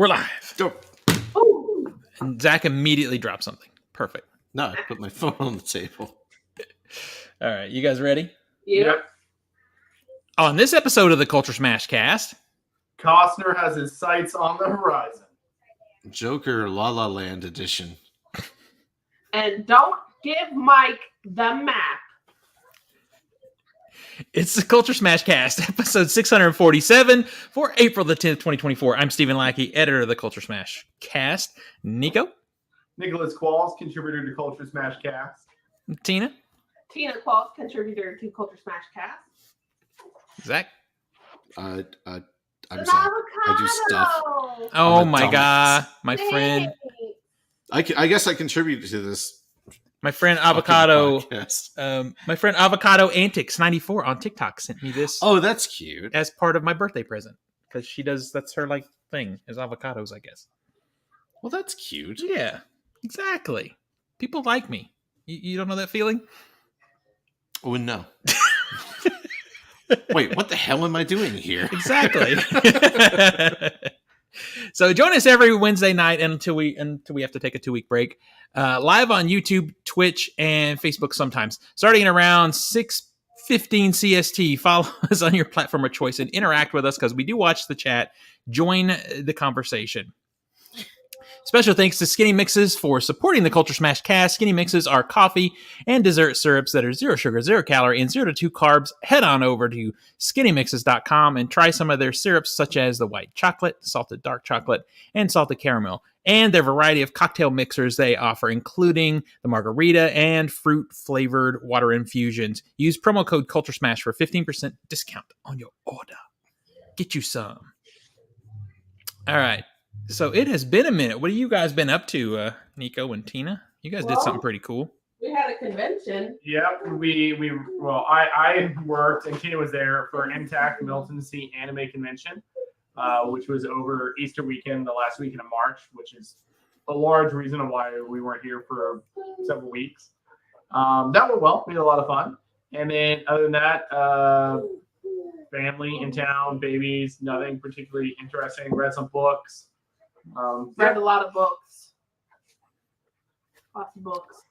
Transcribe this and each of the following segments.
We're live. Dope. And Zach immediately dropped something. Perfect. No, I put my phone on the table. All right, you guys ready? Yep. On this episode of the CultureSmash cast, Costner has his sights on the horizon. Joker La La Land edition. And don't give Mike the map. it's the CultureSmash cast, episode 647 for April the 10th, 2024. I'm Stephen Lackey, editor of the CultureSmash cast. Nico? Nicholas Qualls, contributor to CultureSmash Cast. Tina? Tina Qualls, contributor to CultureSmash Cast. Zach? I'm An Zach. I do stuff. avocado. Oh I'm a my dumbass. god, my friend. I guess I contributed to this. My friend fucking Avocado, podcast. my friend Avocado Antics 94 on TikTok sent me this Oh, that's cute. as part of my birthday present because that's her like thing is avocados, I guess. Well, that's cute. Yeah, exactly. People like me. You don't know that feeling? Oh, no. Wait, what the hell am I doing here? Exactly. So join us every Wednesday night until we have to take a 2-week break. Live on YouTube, Twitch, and Facebook sometimes. Starting at around 6:15 CST. Follow us on your platform of choice and interact with us because we do watch the chat. Join the conversation. Special thanks to Skinny Mixes for supporting the CultureSmash cast. Skinny Mixes are coffee and dessert syrups that are 0 sugar, 0 calorie, and 0 to 2 carbs. Head on over to skinnymixes.com and try some of their syrups, such as the white chocolate, salted dark chocolate, and salted caramel, and their variety of cocktail mixers they offer, including the margarita and fruit-flavored water infusions. Use promo code CultureSmash for 15% discount on your order. Get you some. All right. So it has been a minute. What have you guys been up to, Nico and Tina? You guys did something pretty cool. We had a convention. Yep, I worked and Tina was there for MTAC, Middle Tennessee Anime Convention, which was over Easter weekend, the last weekend of March, which is a large reason of why we weren't here for several weeks. That went well. We had a lot of fun. And then other than that, family in town, babies, nothing particularly interesting. Read some books. Read a lot of books. Lots of books.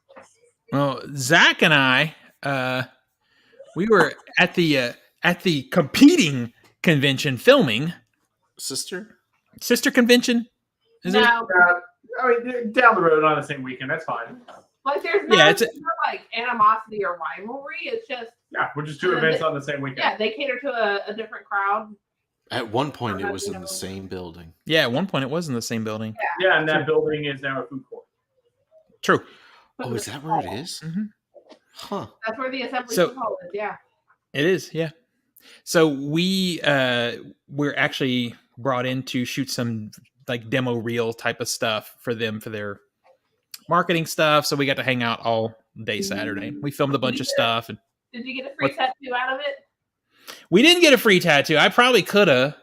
Well, Zach and I, we were at the competing convention filming. Sister Convention? Is it? No, I mean, down the road on the same weekend, that's fine. like there's no, Yeah, there's no like animosity or rivalry. It's just Yeah, we're just two events on the same weekend. yeah, they cater to a different crowd. At one point, it was in the same building. Yeah, at one point it was in the same building. Yeah, and that building is now a food court. True. Oh, is that where it is? Mm-hmm. Huh. That's where the assembly So- hall is. Yeah. It is, yeah. So we're actually brought in to shoot some like demo reel type of stuff for them for their marketing stuff. So we got to hang out all day Saturday. We filmed a bunch of stuff and Did you get a free tattoo out of it? we didn't get a free tattoo. I probably could have,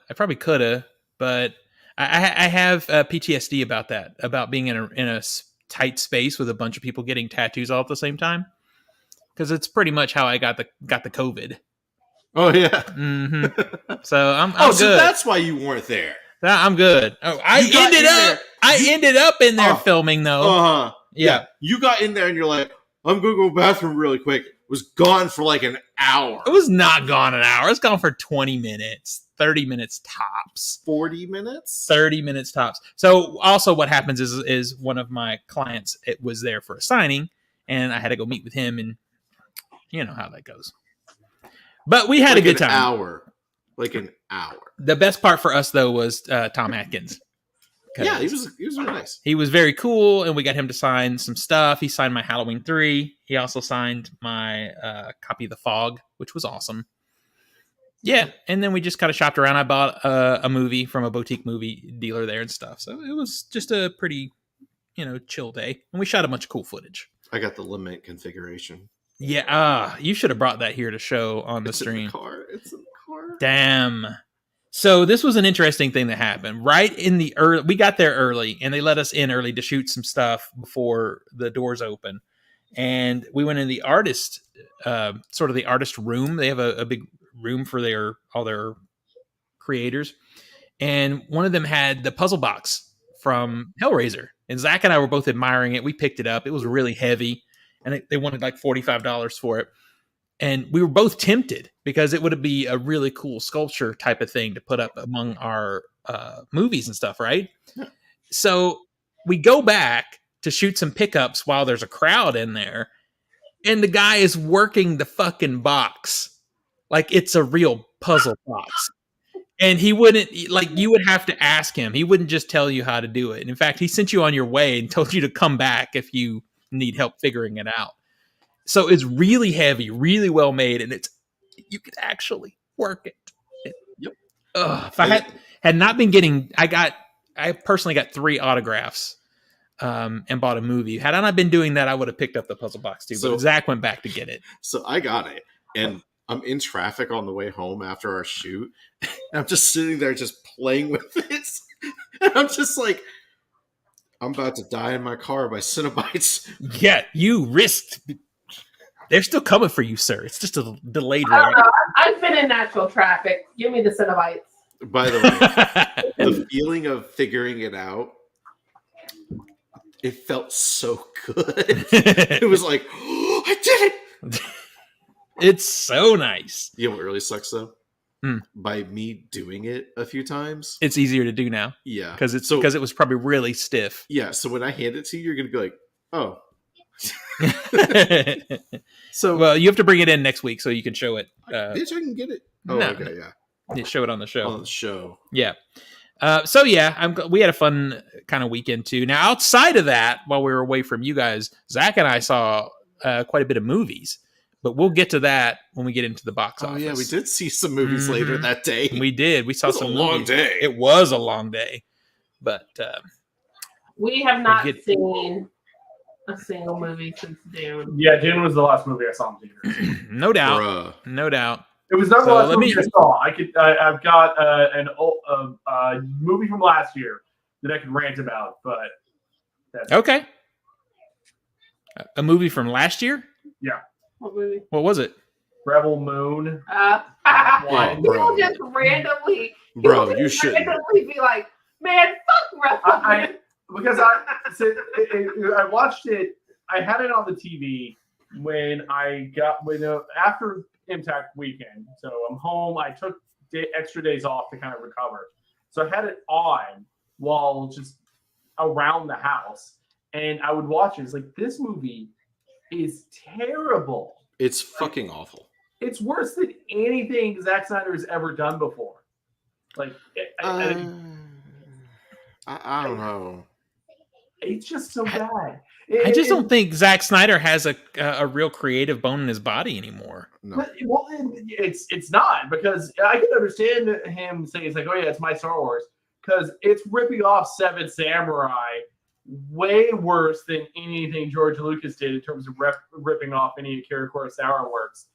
but I have PTSD about that, about being in a tight space with a bunch of people getting tattoos all at the same time. Because it's pretty much how I got the COVID. Oh, yeah. Mm-hmm. So I'm Oh, good. so that's why you weren't there. I'm good. Oh, I You got ended in up. there. I ended up in there Oh. filming though. Uh-huh. Yeah. You got in there and you're like, I'm going to go to the bathroom really quick. Was gone for like an hour. It was not gone an hour. It's gone for 20 minutes, 30 minutes tops. 40 minutes? 30 minutes tops. So also what happens is one of my clients, it was there for a signing and I had to go meet with him and you know how that goes. But we had a good time. Like an hour. The best part for us though was Tom Atkins. Yeah, he was really nice. He was very cool, and we got him to sign some stuff. He signed my Halloween 3. He also signed my copy of The Fog, which was awesome. Yeah, and then we just kind of shopped around. I bought a movie from a boutique movie dealer there and stuff. So it was just a pretty, chill day. And we shot a bunch of cool footage. I got the limit configuration. Yeah, you should have brought that here to show on the stream. It's in the car. Damn. So this was an interesting thing that happened right in the early. We got there early, and they let us in early to shoot some stuff before the doors open. And we went in the artist, sort of the artist room. They have a big room for all their creators, and one of them had the puzzle box from Hellraiser. And Zach and I were both admiring it. We picked it up. It was really heavy, and they wanted like $45 for it. And we were both tempted because it would be a really cool sculpture type of thing to put up among our movies and stuff, right? So we go back to shoot some pickups while there's a crowd in there, and the guy is working the fucking box like it's a real puzzle box. And he wouldn't, like, you would have to ask him. He wouldn't just tell you how to do it. In fact, he sent you on your way and told you to come back if you need help figuring it out. So it's really heavy, really well made, and you could actually work it. Yep. If I had not been getting, I personally got 3 autographs and bought a movie. Had I not been doing that, I would have picked up the puzzle box too. But Zach went back to get it. So I got it, and I'm in traffic on the way home after our shoot. And I'm just sitting there just playing with it. And I'm just like, I'm about to die in my car by Cinnabites. Yeah, you risked. They're still coming for you, sir. It's just a delayed I one. don't know. I've been in natural traffic. Give me the Cinnabites. By the way, the feeling of figuring it out, it felt so good. It was like, oh, I did it. It's so nice. You know what really sucks though? By me doing it a few times, it's easier to do now. Yeah, because it was probably really stiff. Yeah, so when I hand it to you, you're gonna be like, oh. So well, you have to bring it in next week so you can show it. Bitch, I can get it. Oh, no. Okay, yeah. You show it on the show. On the show, yeah. So yeah, we had a fun kind of weekend too. Now, outside of that, while we were away from you guys, Zach and I saw quite a bit of movies. But we'll get to that when we get into the box office. Oh yeah, we did see some movies later that day. We did. We saw some movies. Long day. It was a long day, but we have not seen a single movie since Dune. Yeah, Dune was the last movie I saw in theaters. No doubt. No doubt. It was not the last movie I saw. I've got a movie from last year that I can rant about, but that's okay. A movie from last year? Yeah. What movie? What was it? Rebel Moon. People just randomly. Bro, you should randomly be like, man, fuck Rebel Moon. Because I watched it. I had it on the TV after Impact weekend. So I'm home. I took extra days off to kind of recover. So I had it on while just around the house, and I would watch it. It's like, this movie is terrible. It's fucking awful. It's worse than anything Zack Snyder has ever done before. Like, I don't know. It's just so bad. I just don't think Zack Snyder has a real creative bone in his body anymore. No. Well, it's not, because I can understand him saying, it's like, oh yeah, it's my Star Wars, because it's ripping off Seven Samurai way worse than anything George Lucas did in terms of ripping off any of Akira Kurosawa works.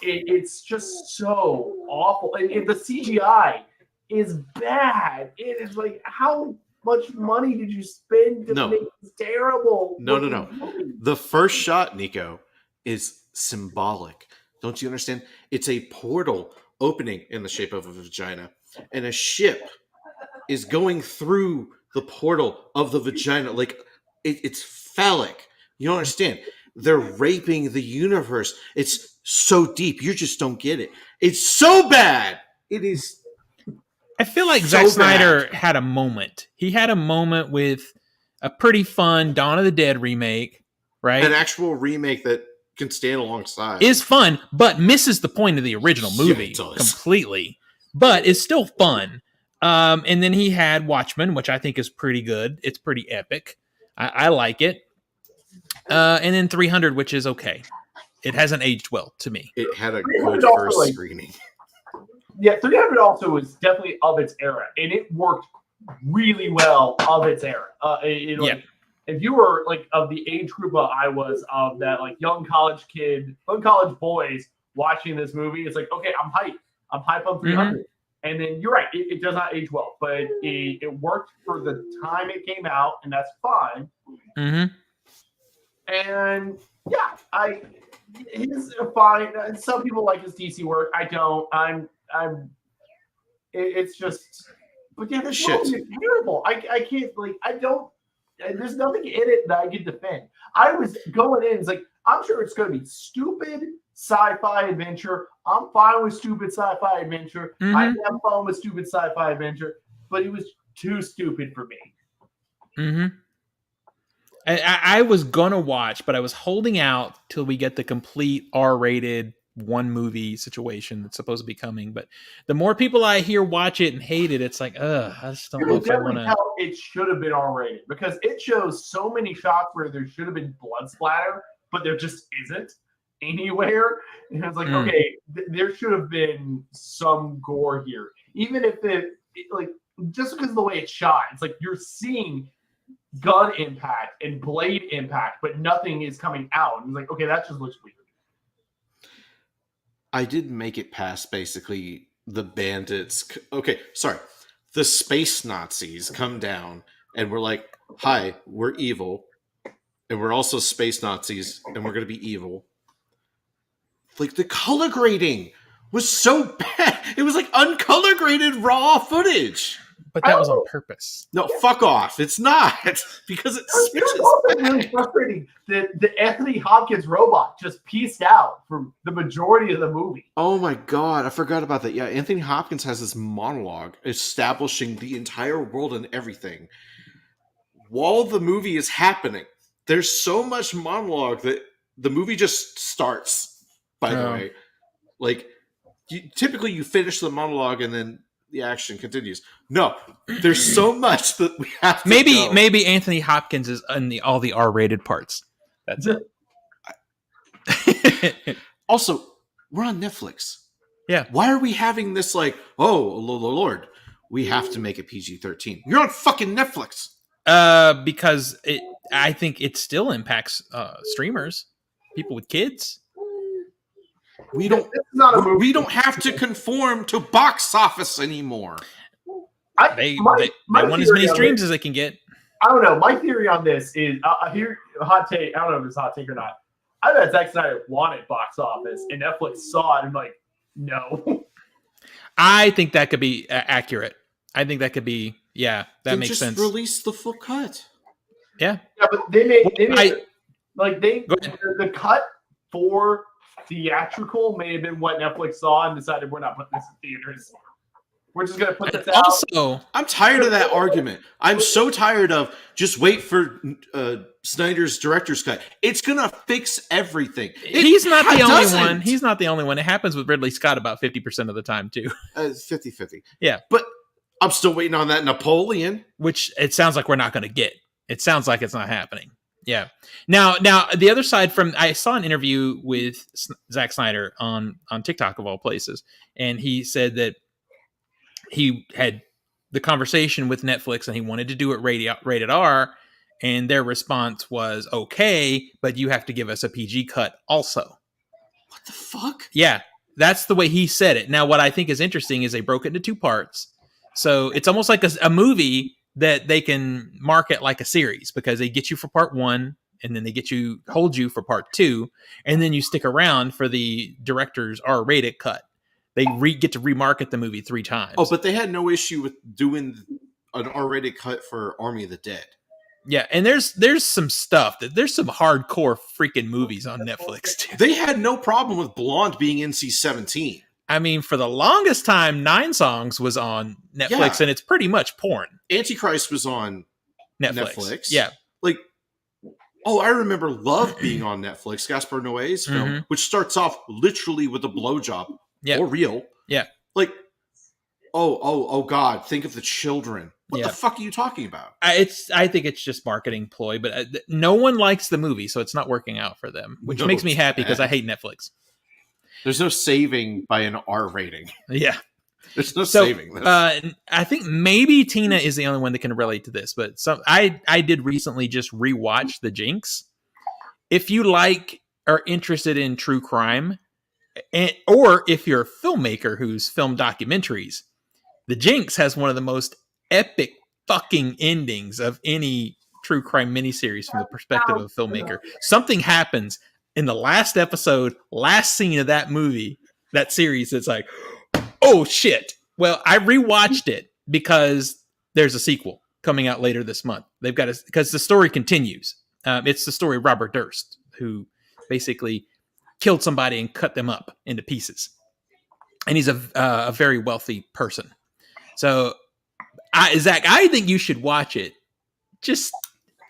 It's just so awful, and the CGI is bad. It is like, how much money did you spend to make this terrible? No. The first shot, Nico, is symbolic. Don't you understand? It's a portal opening in the shape of a vagina, and a ship is going through the portal of the vagina. Like, it's phallic. You don't understand. They're raping the universe. It's so deep. You just don't get it. It's so bad. It is. I feel like Zack Snyder had a moment. He had a moment with a pretty fun Dawn of the Dead remake, right? An actual remake that can stand alongside. Is fun, but misses the point of the original movie completely. But it's still fun. And then he had Watchmen, which I think is pretty good. It's pretty epic. I like it. And then 300, which is okay. It hasn't aged well to me. It had a good first screening. Yeah, 300 also was definitely of its era, and it worked really well of its era. If you were like of the age group I was, of that like young college boys watching this movie, it's like, okay, I'm hyped. I'm hyped on 300. Mm-hmm. And then you're right, it does not age well, but it worked for the time it came out, and that's fine. Mm-hmm. And yeah, he's fine. Some people like his DC work. I don't. I'm it's just. But yeah, this Shit. movie is terrible. I can't I don't. There's nothing in it that I can defend. I was going in. It's like I'm sure it's going to be stupid sci-fi adventure. I'm fine with stupid sci-fi adventure. Mm-hmm. I have fun with stupid sci-fi adventure, but it was too stupid for me. Mm-hmm. I was gonna watch, but I was holding out till we get the complete R-rated one movie situation that's supposed to be coming. But the more people I hear watch it and hate it, it's like, I just don't know if I want to. It should have been R-rated because it shows so many shots where there should have been blood splatter, but there just isn't anywhere. And it's like, okay, there should have been some gore here, even if just because of the way it's shot. It's like you're seeing gun impact and blade impact, but nothing is coming out. And it's like, okay, that just looks weird. I did make it past basically the bandits. Okay, sorry. The space Nazis come down and we're like, hi, we're evil. And we're also space Nazis and we're going to be evil. Like the color grading was so bad. It was like uncolor graded raw footage. But that was on purpose. No, fuck off. It's not. Because it was also really frustrating that the Anthony Hopkins robot just pieced out for the majority of the movie. Oh my God. I forgot about that. Yeah, Anthony Hopkins has this monologue establishing the entire world and everything. While the movie is happening, there's so much monologue that the movie just starts, by the way. Like, typically you finish the monologue and then the action continues. No, there's so much that we have to maybe Anthony Hopkins is in all the R-rated parts. That's it. Also, we're on Netflix. Yeah. Why are we having this like, oh Lord, we have to make it PG-13? You're on fucking Netflix. Because I think it still impacts streamers, people with kids. We don't have to conform to box office anymore. They want as many streams as they can get. I don't know. My theory on this is here hot take. I don't know if it's a hot take or not. I bet Zack Snyder wanted box office and Netflix saw it and like, no. I think that could be accurate. I think that could be that makes sense. Just release the full cut. Yeah, but they made the cut for theatrical may have been what Netflix saw and decided we're not putting this in theaters. We're just going to put this out. Also, I'm tired of that argument. I'm so tired of just wait for Snyder's director's cut. It's going to fix everything. He's not the only one. He's not the only one. It happens with Ridley Scott about 50% of the time, too. 50-50. Yeah. But I'm still waiting on that Napoleon. Which it sounds like we're not going to get. It sounds like it's not happening. Yeah. Now the other side I saw an interview with Zack Snyder on TikTok of all places, and he said that he had the conversation with Netflix and he wanted to do it rated R, and their response was, okay, but you have to give us a PG cut also. What the fuck? Yeah. That's the way he said it. Now, what I think is interesting is they broke it into two parts. So it's almost like a movie that they can market like a series, because they get you for part 1 and then they hold you for part 2, and then you stick around for the director's R-rated cut. They get to remarket the movie 3 times. Oh, but they had no issue with doing an R-rated cut for Army of the Dead. Yeah, and there's some stuff there's some hardcore freaking movies on Netflix too. They had no problem with Blonde being NC-17. I mean, for the longest time, 9 Songs was on Netflix, and it's pretty much porn. Antichrist was on Netflix. Yeah. Like, I remember Love being on Netflix, Gaspar Noé's film, which starts off literally with a blowjob. Yeah. Or real. Yeah. Like, oh God, think of the children. What the fuck are you talking about? I think it's just marketing ploy, but no one likes the movie, so it's not working out for them, which makes me happy because I hate Netflix. There's no saving by an R rating. Yeah. There's no saving this. I think maybe Tina is the only one that can relate to this, but I did recently just rewatch The Jinx. If you are interested in true crime, or if you're a filmmaker who's filmed documentaries, The Jinx has one of the most epic fucking endings of any true crime miniseries from the perspective of a filmmaker. Something happens in the last episode, last scene of that movie, that series. It's like, oh shit. Well, I rewatched it because there's a sequel coming out later this month. They've got because the story continues. It's the story of Robert Durst, who basically killed somebody and cut them up into pieces. And he's a very wealthy person. So, Zach, I think you should watch it.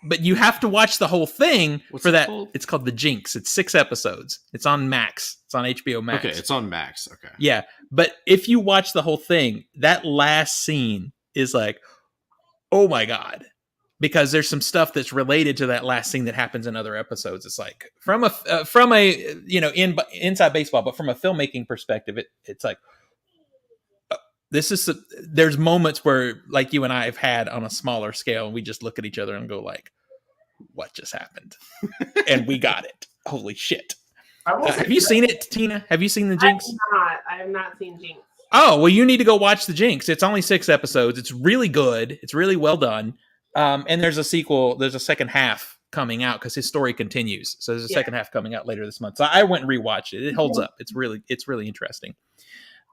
But you have to watch the whole thing What's for it that. called? It's called The Jinx. It's 6 episodes. It's on Max. It's on HBO Max. Okay, it's on Max. Okay. Yeah, but if you watch the whole thing, that last scene is like, oh my god, because there's some stuff that's related to that last scene that happens in other episodes. It's like from a inside baseball, but from a filmmaking perspective, it's like there's moments where like you and I have had on a smaller scale, and we just look at each other and go like, what just happened? And we got it. Holy shit. Have you seen it, Tina? Have you seen The Jinx? I have not seen Jinx. Oh, well, you need to go watch The Jinx. It's only 6 episodes. It's really good. It's really well done. And there's a sequel. There's a second half coming out because his story continues. So there's a second half coming out later this month. So I went and rewatched it. It holds up. It's really interesting.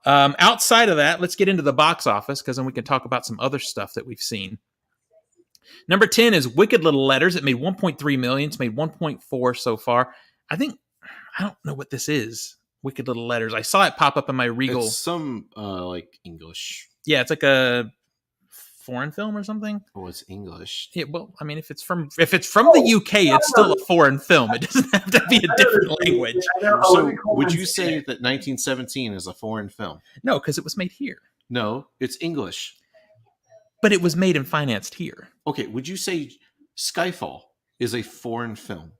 Outside of that, let's get into the box office because then we can talk about some other stuff that we've seen. Number 10 is Wicked Little Letters. It made 1.3 million. It's made 1.4 so far. I don't know what this is. Wicked Little Letters. I saw it pop up in my Regal. It's some like English. Yeah, it's like a foreign film or something. Oh, it's English. Yeah, well, I mean, if it's from the UK, it's still a foreign film. It doesn't have to be a different language. So, would you say that 1917 is a foreign film? No, because it was made here. No, it's English. But it was made and financed here. Okay, would you say Skyfall is a foreign film?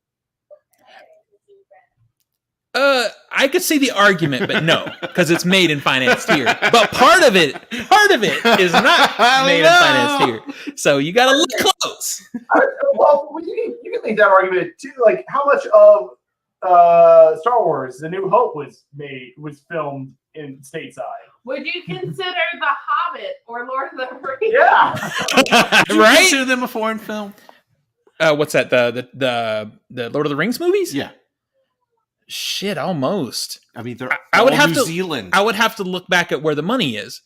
I could see the argument, but no, because it's made and financed here. But part of it is not made and financed here. So you got to look close. Well, you can make that argument too. Like, how much of Star Wars: The New Hope was filmed in stateside? Would you consider The Hobbit or Lord of the Rings? Yeah, Do you Right? consider them a foreign film? What's that? The Lord of the Rings movies? Yeah. Shit, almost. I mean, they're I would all have New to. Zealand. I would have to look back at where the money is,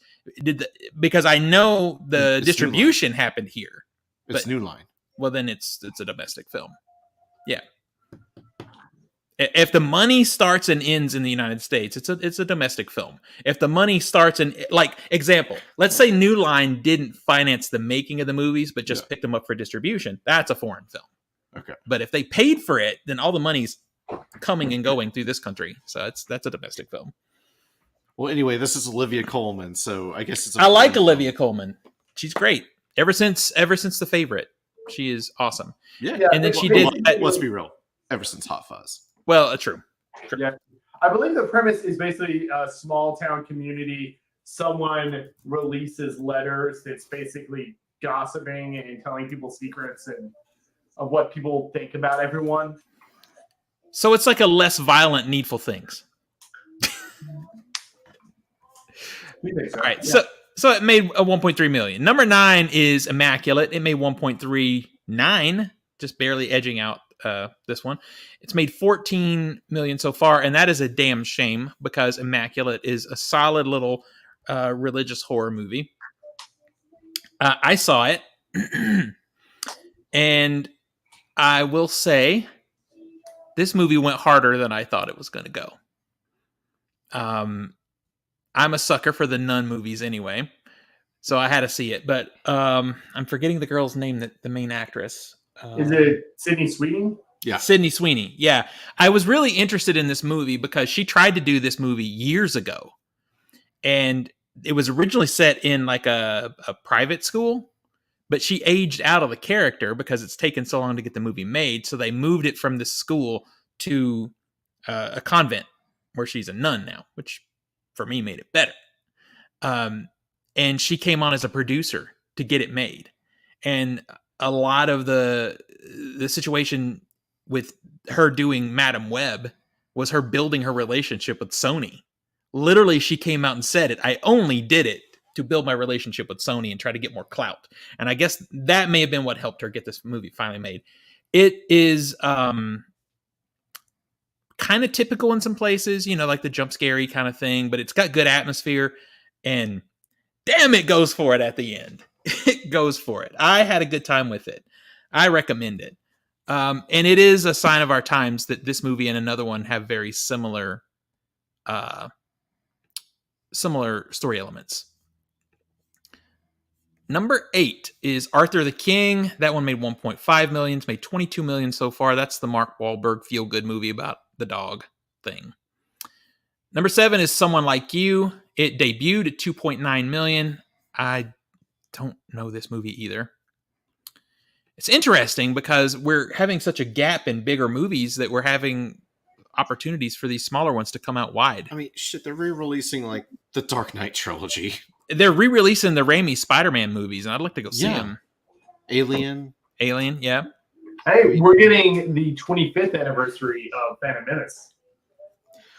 because I know the It's distribution happened here. It's but- New Line. Well, then it's a domestic film. Yeah. If the money starts and ends in the United States, it's a domestic film. If the money starts and example, let's say New Line didn't finance the making of the movies, but just picked them up for distribution, that's a foreign film. Okay. But if they paid for it, then all the money's coming and going through this country. So that's a domestic film. Well, anyway, this is Olivia Colman, so I guess it's. I like Olivia Colman. She's great. Ever since The Favorite, she is awesome. Yeah. And then she did. Let's be real. Ever since Hot Fuzz. Well, true. Yeah. I believe the premise is basically a small town community. Someone releases letters that's basically gossiping and telling people secrets and of what people think about everyone. So it's like a less violent Needful Things. All right. Yeah. So it made a 1.3 million. Number 9 is Immaculate. It made 1.39, just barely edging out this one. It's made 14 million so far, and that is a damn shame because Immaculate is a solid little religious horror movie. I saw it, and I will say this movie went harder than I thought it was going to go. I'm a sucker for the Nun movies anyway, so I had to see it. But I'm forgetting the girl's name, the main actress. Is it Sydney Sweeney? Yeah. Sydney Sweeney. Yeah. I was really interested in this movie because she tried to do this movie years ago. And it was originally set in like a private school, but she aged out of the character because it's taken so long to get the movie made. So they moved it from the school to a convent where she's a nun now, which for me made it better. And she came on as a producer to get it made. And a lot of the situation with her doing Madam Web was her building her relationship with Sony. Literally, she came out and said it. I only did it to build my relationship with Sony and try to get more clout. And I guess that may have been what helped her get this movie finally made. It is kind of typical in some places, like the jump scary kind of thing, but it's got good atmosphere. And damn, it goes for it at the end. It goes for it. I had a good time with it. I recommend it. And it is a sign of our times that this movie and another one have very similar story elements. Number 8 is Arthur the King. That one made 1.5 million. It's made 22 million so far. That's the Mark Wahlberg feel-good movie about the dog thing. Number 7 is Someone Like You. It debuted at 2.9 million. I don't know this movie either. It's interesting because we're having such a gap in bigger movies that we're having opportunities for these smaller ones to come out wide. I mean, shit, they're re-releasing like the Dark Knight trilogy. They're re-releasing the Raimi Spider-Man movies, and I'd like to go see them. Alien, yeah. Hey, we're getting the 25th anniversary of Phantom Menace.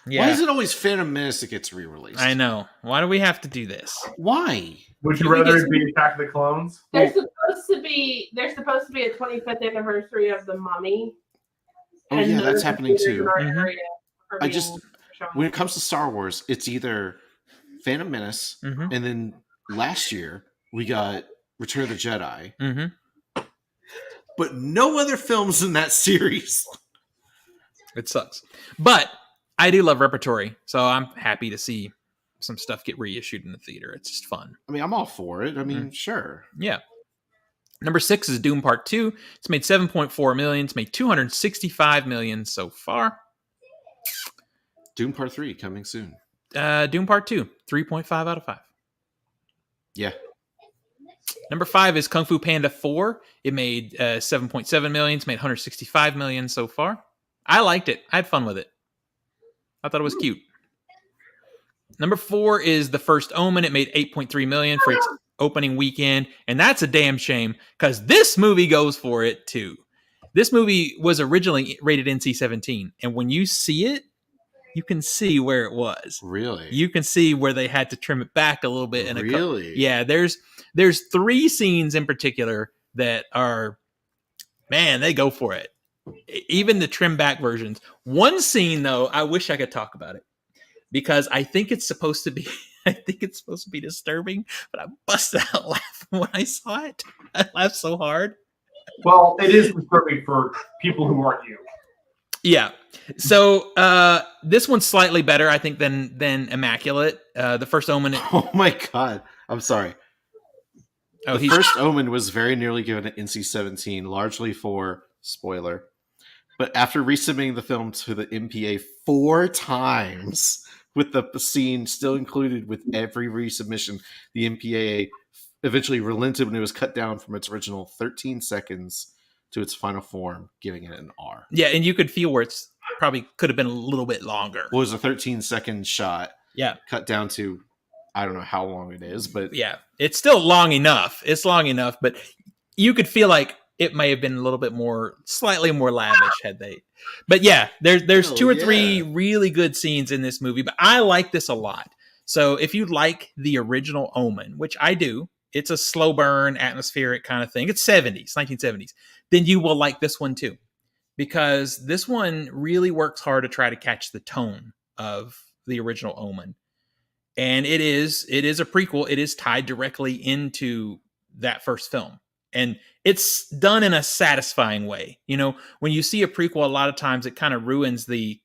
Yeah. Why is it always Phantom Menace that gets re-released? I know. Why do we have to do this? Why? Would you rather it be Attack of the Clones? There's supposed to be a 25th anniversary of The Mummy. Oh yeah, that's happening too. Mm-hmm. When it comes to Star Wars, it's either Phantom Menace, mm-hmm. and then last year we got Return of the Jedi, mm-hmm. but no other films in that series. It sucks, but I do love repertory, so I'm happy to see some stuff get reissued in the theater. It's just fun. I mean, I'm all for it. I mean, sure. Yeah. Number 6 is Doom Part 2. It's made 7.4 million. It's made 265 million so far. Doom Part 3 coming soon. Doom Part 2, 3.5 out of 5. Yeah. Number 5 is Kung Fu Panda 4. It made 7.7 million. It's made 165 million so far. I liked it. I had fun with it. I thought it was cute. Number 4 is The First Omen. It made 8.3 million for its opening weekend, and that's a damn shame because this movie goes for it too. This movie was originally rated NC-17, and when you see it, you can see where it was. Really? You can see where they had to trim it back a little bit. Really? Yeah, there's 3 scenes in particular that are, man, they go for it. Even the trim back versions. One scene though, I wish I could talk about it because I think it's supposed to be disturbing, but I busted out laughing when I saw it. I laughed so hard. Well, it is disturbing for people who aren't you. Yeah. So this one's slightly better, I think, than Immaculate. The First Omen. Oh my god! I'm sorry. The First Omen was very nearly given an NC-17, largely for spoiler. But after resubmitting the film to the MPA 4 times, with the scene still included with every resubmission, the MPAA eventually relented when it was cut down from its original 13 seconds to its final form, giving it an R. Yeah, and you could feel where it's probably could have been a little bit longer. Well, it was a 13-second shot. Yeah. Cut down to, I don't know how long it is, but... Yeah, it's still long enough. It's long enough, but you could feel like it may have been a little bit more, slightly more lavish had they. But yeah, there's 2 or 3 really good scenes in this movie, but I like this a lot. So if you like the original Omen, which I do, it's a slow burn, atmospheric kind of thing. It's 1970s. Then you will like this one too. Because this one really works hard to try to catch the tone of the original Omen. And it is a prequel. It is tied directly into that first film. And it's done in a satisfying way. You know, when you see a prequel, a lot of times it kind of ruins the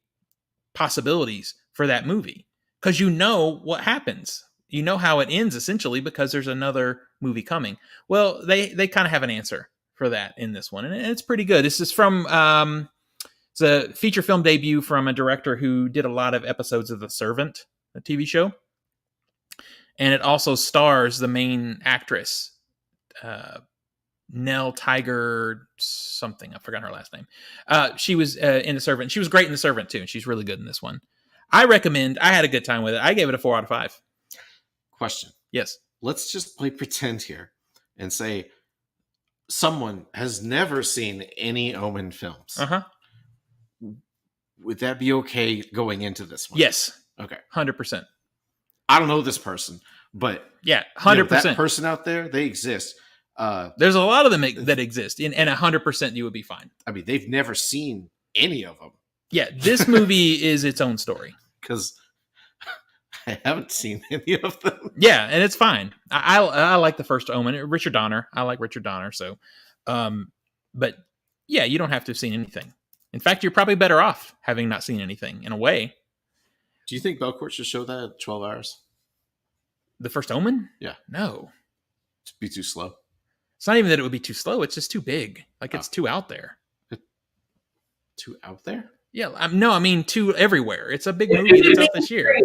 possibilities for that movie. Because you know what happens. You know how it ends, essentially, because there's another movie coming. Well, they kind of have an answer for that in this one. And it's pretty good. This is from... it's a feature film debut from a director who did a lot of episodes of The Servant, a TV show. And it also stars the main actress, Nell Tiger something. I forgot her last name. She was in The Servant. She was great in The Servant, too. And she's really good in this one. I recommend. I had a good time with it. I gave it a 4 out of 5. Question. Yes. Let's just play pretend here and say someone has never seen any Omen films. Uh-huh. Would that be okay going into this one? Yes. Okay. 100%. I don't know this person, but yeah, 100%. That person out there, they exist. There's a lot of them that exist, and 100% you would be fine. I mean, they've never seen any of them. Yeah, this movie is its own story. Because I haven't seen any of them. Yeah, and it's fine. I like the first Omen. Richard Donner. I like Richard Donner. So, but yeah, you don't have to have seen anything. In fact, you're probably better off having not seen anything in a way. Do you think Belcourt should show that at 12 hours? The first Omen? Yeah. No. It'd be too slow. It's not even that it would be too slow. It's just too big. Like it's too out there. Too out there? Yeah. No, I mean too everywhere. It's a big movie that's out this year.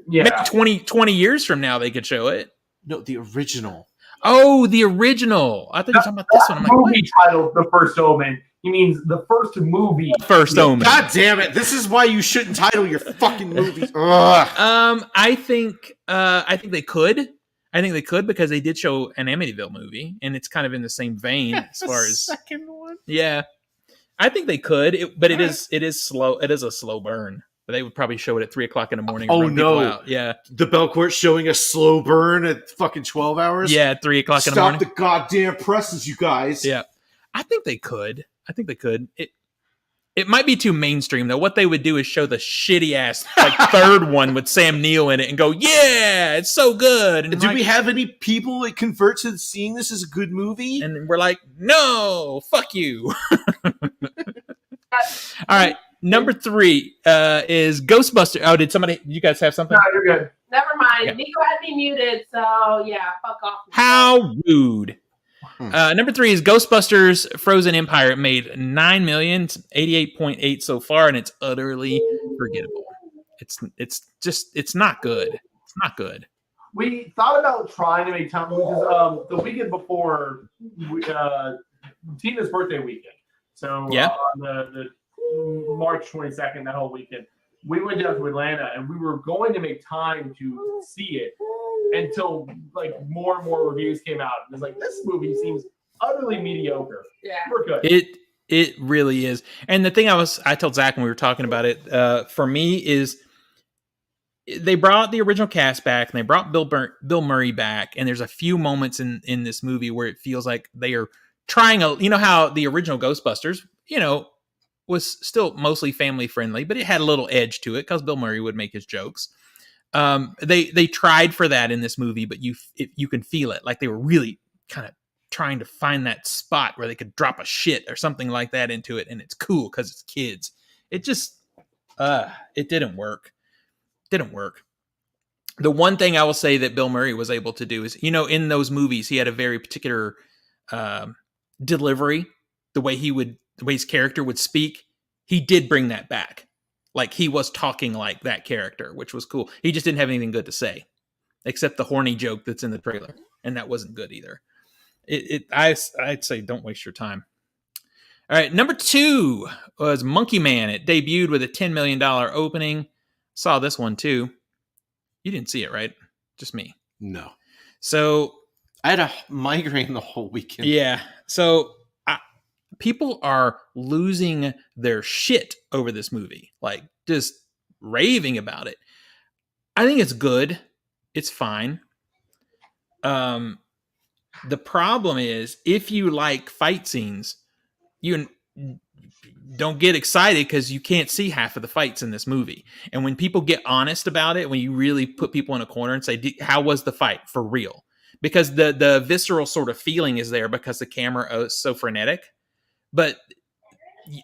Yeah. Maybe 20 years from now they could show it. No, the original. Oh, the original. I thought you were talking about this one. I'm like, movie titled The First Omen. He means the first movie. First Omen. God damn it! This is why you shouldn't title your fucking movies. Ugh. I think they could. I think they could because they did show an Amityville movie, and it's kind of in the same vein as far as second one. Yeah, I think they could, but it is slow. It is a slow burn. But they would probably show it at 3:00 in the morning. Oh and run people no! out. Yeah, the Belcourt showing a slow burn at fucking 12 hours. Yeah, at 3:00 in the morning. Stop the goddamn presses, you guys. Yeah, I think they could. It might be too mainstream though. What they would do is show the shitty ass like third one with Sam Neill in it and go, "Yeah, it's so good." And do we have any people that convert to seeing this as a good movie? And we're like, "No, fuck you." All right, number 3 is Ghostbusters. Oh, did you guys have something? No, you're good. Never mind. Yeah. Nico had me muted, so yeah, fuck off. How rude. Number 3 is Ghostbusters Frozen Empire. It made $9 million, 88.8 so far, and it's utterly forgettable. It's not good. It's not good. We thought about trying to make time because the weekend before Tina's birthday weekend. So Yeah. On the March 22nd, that whole weekend, we went down to Atlanta and we were going to make time to see it until like more and more reviews came out. It was like, this movie seems utterly mediocre. Yeah. We're good. It really is. And the thing I told Zach when we were talking about it, for me is they brought the original cast back and they brought Bill Murray back. And there's a few moments in this movie where it feels like they are trying you know how the original Ghostbusters, was still mostly family friendly, but it had a little edge to it because Bill Murray would make his jokes. They tried for that in this movie, but you can feel it. Like they were really kind of trying to find that spot where they could drop a shit or something like that into it. And it's cool because it's kids. It just, it didn't work. The one thing I will say that Bill Murray was able to do is, in those movies, he had a very particular, delivery, the way his character would speak. He did bring that back. Like he was talking like that character, which was cool. He just didn't have anything good to say, except the horny joke that's in the trailer, and that wasn't good either. I'd say don't waste your time. All right, number 2 was Monkey Man. It debuted with a $10 million opening. Saw this one too. You didn't see it, right? Just me. No. So I had a migraine the whole weekend. Yeah. So people are losing their shit over this movie, like just raving about it. I think it's good. It's fine. The problem is if you like fight scenes, you don't get excited because you can't see half of the fights in this movie. And when people get honest about it, when you really put people in a corner and say, how was the fight for real? Because the visceral sort of feeling is there because the camera is so frenetic. But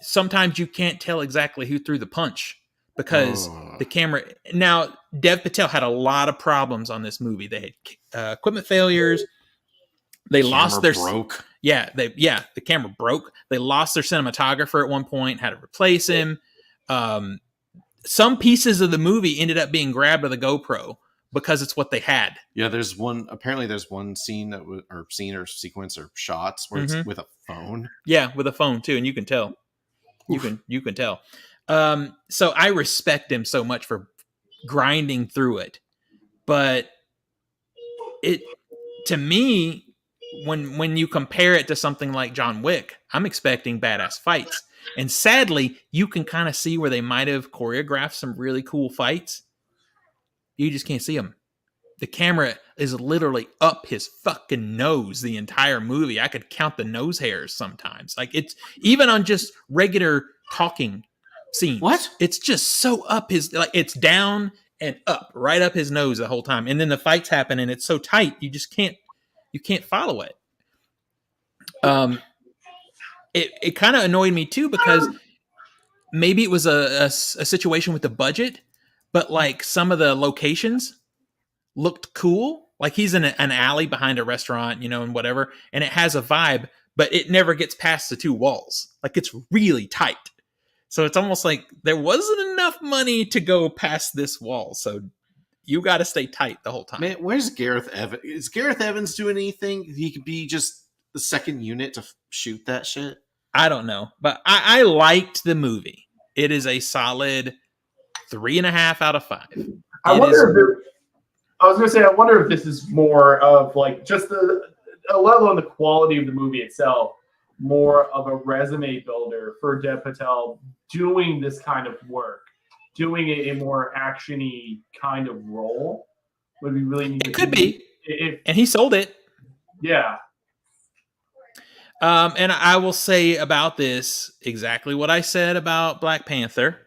sometimes you can't tell exactly who threw the punch because the camera. Now, Dev Patel had a lot of problems on this movie. They had equipment failures. They lost their broke. The camera broke. They lost their cinematographer at one point. Had to replace him. Some pieces of the movie ended up being grabbed with a GoPro because it's what they had. Yeah, there's one scene that was, or scene or sequence or shots where it's with a phone. Yeah, with a phone too, and you can tell. You can tell. So I respect him so much for grinding through it, but to me, when you compare it to something like John Wick, I'm expecting badass fights, and sadly, you can kind of see where they might have choreographed some really cool fights. You just can't see them. The camera is literally up his fucking nose the entire movie. I could count the nose hairs sometimes. Like it's even on just regular talking scenes. What? It's just so up his, like it's down and up, right up his nose the whole time. And then the fights happen, and it's so tight you just can't follow it. It kind of annoyed me too, because maybe it was a situation with the budget, but like some of the locations looked cool. Like he's in an alley behind a restaurant, and whatever, and it has a vibe, but it never gets past the two walls. Like it's really tight. So it's almost like there wasn't enough money to go past this wall. So you got to stay tight the whole time. Man, where's Gareth Evans? Is Gareth Evans doing anything? He could be just the second unit to shoot that shit. I don't know, but I liked the movie. It is a solid 3.5 out of 5. I wonder if this is more of like just a level and the quality of the movie itself, more of a resume builder for Dev Patel doing this kind of work, doing it in more action-y kind of role. Would be really neat. It could be, and he sold it. Yeah. And I will say about this exactly what I said about Black Panther.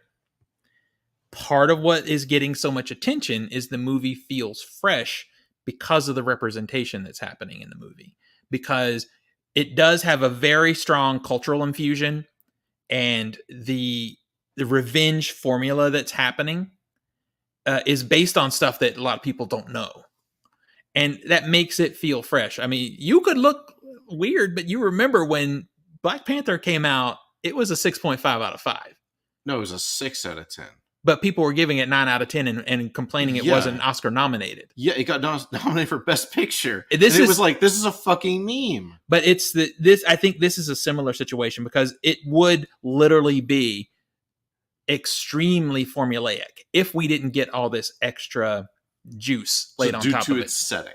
Part of what is getting so much attention is the movie feels fresh because of the representation that's happening in the movie. Because it does have a very strong cultural infusion, and the revenge formula that's happening is based on stuff that a lot of people don't know. And that makes it feel fresh. I mean, you could look weird, but you remember when Black Panther came out, it was a 6.5 out of 5. No, it was a 6 out of 10. But people were giving it 9 out of 10 and complaining it wasn't Oscar nominated. Yeah, it got nominated for Best Picture. It was like, this is a fucking meme. But I think this is a similar situation, because it would literally be extremely formulaic if we didn't get all this extra juice laid on top of it. Due to its setting.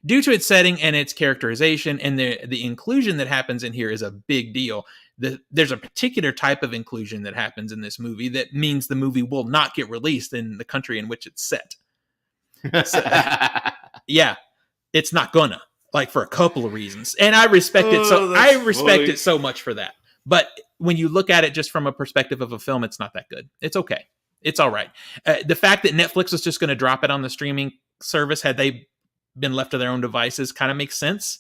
Due to its setting and its characterization, and the inclusion that happens in here is a big deal. There's a particular type of inclusion that happens in this movie that means the movie will not get released in the country in which it's set. So, yeah, it's not gonna, like, for a couple of reasons, and I respect it. So I respect it so much for that. But when you look at it just from a perspective of a film, it's not that good. It's okay. It's all right. The fact that Netflix was just going to drop it on the streaming service had they been left to their own devices kind of makes sense.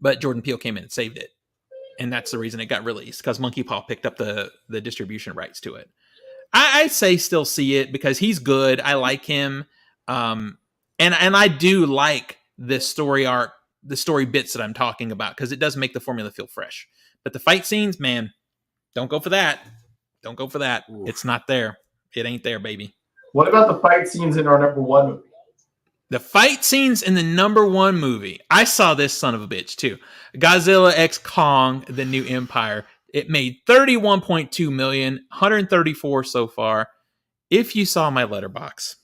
But Jordan Peele came in and saved it. And that's the reason it got released, because Monkey Paw picked up the distribution rights to it. I say still see it because he's good. I like him. And I do like the story arc, the story bits that I'm talking about, because it does make the formula feel fresh. But the fight scenes, man, don't go for that. Don't go for that. Oof. It's not there. It ain't there, baby. What about the fight scenes in our #1 movie? The fight scenes in the #1 movie. I saw this son of a bitch too. Godzilla x Kong, The New Empire. It made $31.2 million, 134 so far. If you saw my letterbox,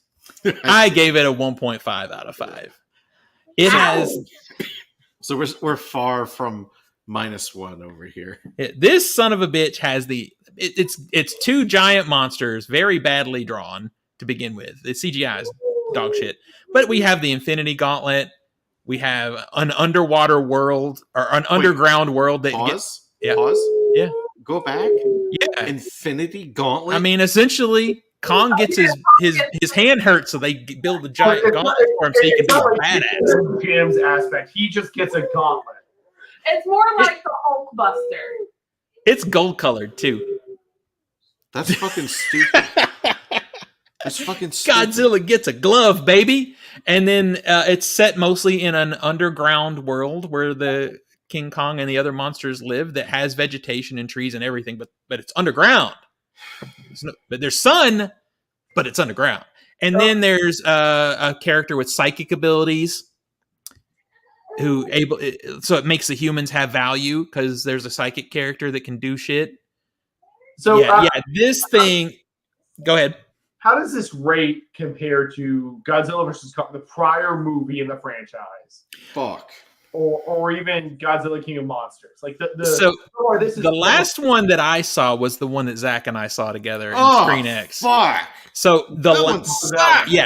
I gave it a 1.5 out of 5. It has. So we're far from -1 over here. This son of a bitch has it's two giant monsters, very badly drawn to begin with. The CGI is dog shit. But we have the Infinity Gauntlet. We have an underwater world, or an underground world that Pause? Yeah. Go back? Yeah. Infinity Gauntlet? I mean, essentially, Kong gets his hand hurt, so they build a giant gauntlet for him so he can be a badass. Jim's aspect. He just gets a gauntlet. It's more like the Hulk Buster. It's gold colored too. That's fucking stupid. That's fucking stupid. Godzilla gets a glove, baby. And then it's set mostly in an underground world where the King Kong and the other monsters live, that has vegetation and trees and everything, but it's underground. But there's sun, but it's underground. And then there's a character with psychic abilities so it makes the humans have value, because there's a psychic character that can do shit. So this thing. Go ahead. How does this rate compare to Godzilla vs. Kong, the prior movie in the franchise? Fuck. Or even Godzilla King of Monsters? Like the last one that I saw was the one that Zach and I saw together in Screen X. Fuck. So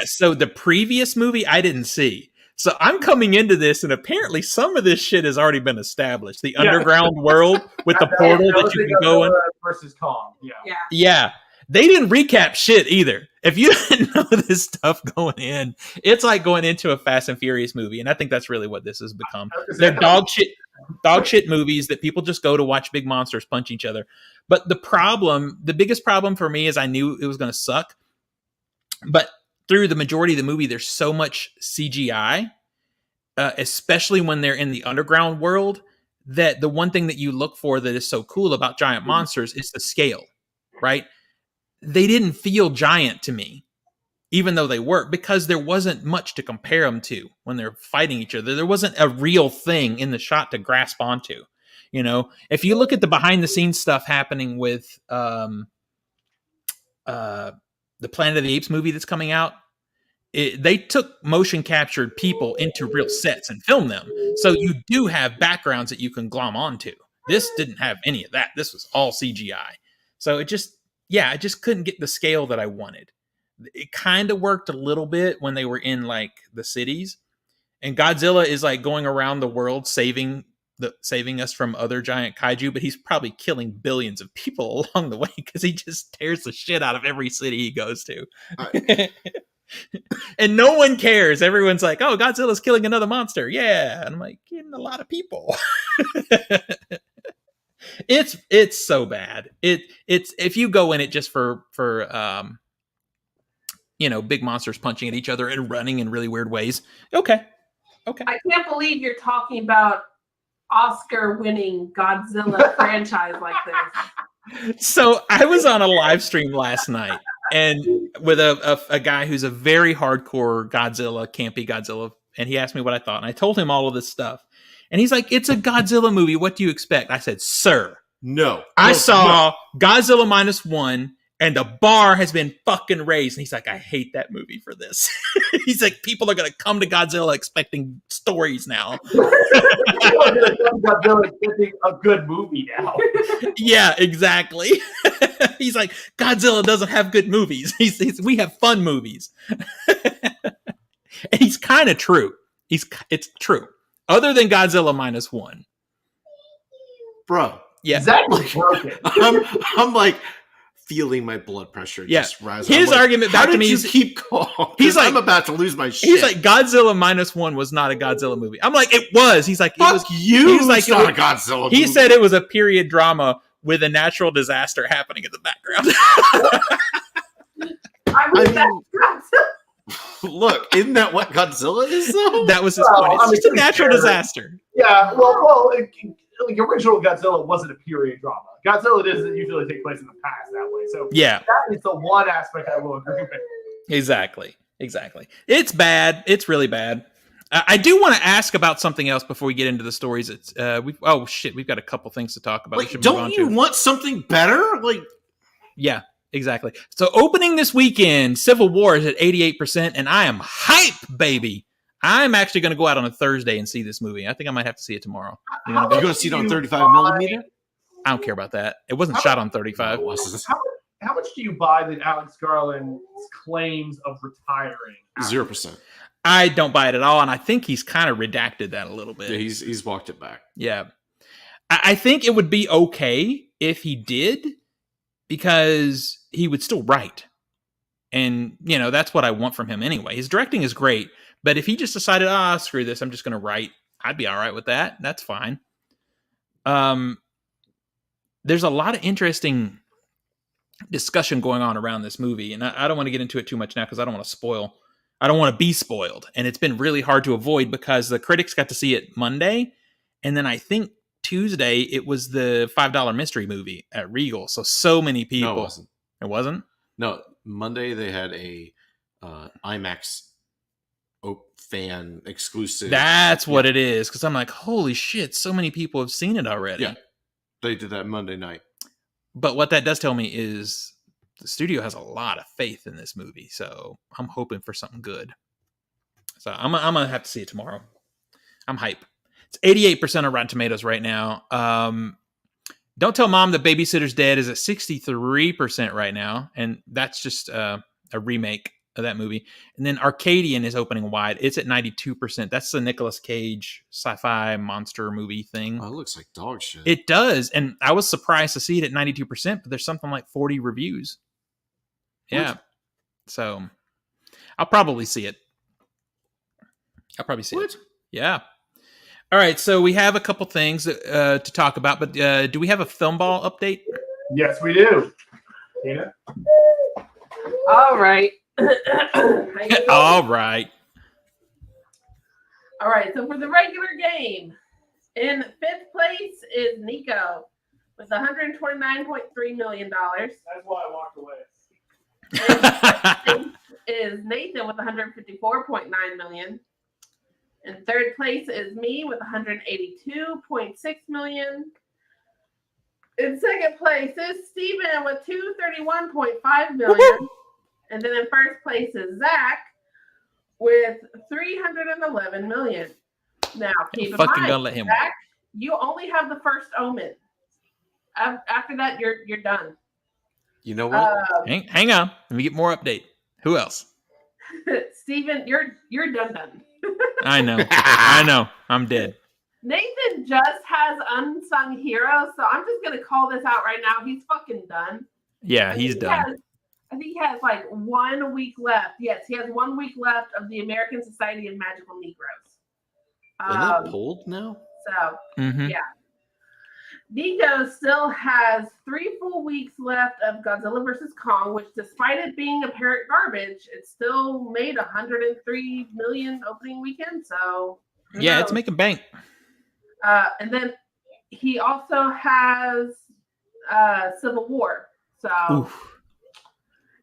so the previous movie I didn't see. So I'm coming into this, and apparently some of this shit has already been established. The underground world with the portal that you can go in. Versus Kong. Yeah. Yeah. They didn't recap shit either. If you didn't know this stuff going in, it's like going into a Fast and Furious movie, and I think that's really what this has become. They're dog shit movies that people just go to watch big monsters punch each other. But the biggest problem for me is I knew it was going to suck. But through the majority of the movie, there's so much CGI, especially when they're in the underground world, that the one thing that you look for that is so cool about giant monsters is the scale, right? They didn't feel giant to me, even though they were, because there wasn't much to compare them to when they're fighting each other. There wasn't a real thing in the shot to grasp onto. You know, if you look at the behind the scenes stuff happening with the Planet of the Apes movie that's coming out, they took motion captured people into real sets and filmed them. So you do have backgrounds that you can glom onto. This didn't have any of that. This was all CGI. So I just couldn't get the scale that I wanted. It kind of worked a little bit when they were in like the cities, and Godzilla is like going around the world saving us from other giant kaiju, but he's probably killing billions of people along the way because he just tears the shit out of every city he goes to. And no one cares. Everyone's like, oh, Godzilla's killing another monster. Yeah. And I'm like, killing a lot of people. It's so bad. It's if you go in it just for big monsters punching at each other and running in really weird ways. Okay. I can't believe you're talking about Oscar-winning Godzilla franchise like this. So I was on a live stream last night and with a guy who's a very hardcore campy Godzilla, and he asked me what I thought, and I told him all of this stuff. And he's like, it's a Godzilla movie. What do you expect? I said, sir. No. I saw Godzilla -1, and the bar has been fucking raised. And he's like, I hate that movie for this. He's like, people are going to come to Godzilla expecting stories now. Godzilla expecting a good movie now. Yeah, exactly. He's like, Godzilla doesn't have good movies. We have fun movies. And he's kind of true. It's true. Other than Godzilla -1. Bro. Yeah. Exactly. I'm like feeling my blood pressure just rise. His argument back to me is keep calm. He's like, I'm about to lose my shit. He's like, Godzilla -1 was not a Godzilla movie. I'm like, it was. He's like, fuck it was you. He's like, it's not a Godzilla movie. He said it was a period drama with a natural disaster happening in the background. Look, isn't that what Godzilla is though? That was his point. It's just a natural disaster. Yeah, well, the original Godzilla wasn't a period drama. Godzilla doesn't usually take place in the past that way. So yeah, that is the one aspect I will agree with. Exactly. It's bad. It's really bad. I do want to ask about something else before we get into the stories. It's we've got a couple things to talk about. Like, don't you want something better? Like, yeah, exactly. So opening this weekend, Civil War is at 88%, and I am hype, baby. I'm actually going to go out on a Thursday and see this movie. I think I might have to see it tomorrow. You're going to see it on 35 millimeter? I don't care about that. It wasn't shot on 35. How much do you buy that Alex Garland's claims of retiring? 0%. I don't buy it at all, and I think he's kind of redacted that a little bit. Yeah, he's walked it back. Yeah. I think it would be okay if he did, because he would still write. And, that's what I want from him anyway. His directing is great, but if he just decided, screw this, I'm just going to write, I'd be all right with that. That's fine. There's a lot of interesting discussion going on around this movie, and I don't want to get into it too much now because I don't want to be spoiled. And it's been really hard to avoid because the critics got to see it Monday, and then I think Tuesday it was the $5 mystery movie at Regal. So many people. No, it wasn't. It wasn't? No, Monday they had a IMAX fan exclusive. That's what it is, because I'm like, holy shit, so many people have seen it already. Yeah, they did that Monday night. But what that does tell me is the studio has a lot of faith in this movie, so I'm hoping for something good. So I'm gonna have to see it tomorrow. I'm hype. It's 88% on Rotten Tomatoes right now. Don't Tell Mom the Babysitter's Dead is at 63% right now, and that's just a remake of that movie. And then Arcadian is opening wide. It's at 92%. That's the Nicolas Cage sci-fi monster movie thing. Oh, it looks like dog shit. It does, and I was surprised to see it at 92%, but there's something like 40 reviews. Yeah. So I'll probably see it. What? Yeah. All right. So we have a couple things to talk about, but do we have a film ball update? Yes, we do. Tina? All right. All right. All right. So for the regular game, in fifth place is Nico with $129.3 million. That's why I walked away. Is Nathan with 154.9 million. In third place is me with 182.6 million. In second place is Steven with 231.5 million. And then in first place is Zach with 311 million. Now keep in mind, gonna let him Zach, you only have the first omen. After that, you're done. You know what? Hang on. Let me get more update. Who else? Steven, you're done. I know. I'm dead. Nathan just has unsung hero, so I'm just gonna call this out right now. He's fucking done. Yeah, he's done. I think he has like 1 week left. Yes, he has 1 week left of the American Society of Magical Negroes. Isn't that pulled now? So Mhm. yeah. Nico still has 3 full weeks left of Godzilla vs. Kong, which despite it being apparent garbage, it still made 103 million opening weekend. So yeah, it's making bank. And then he also has Civil War. So Oof.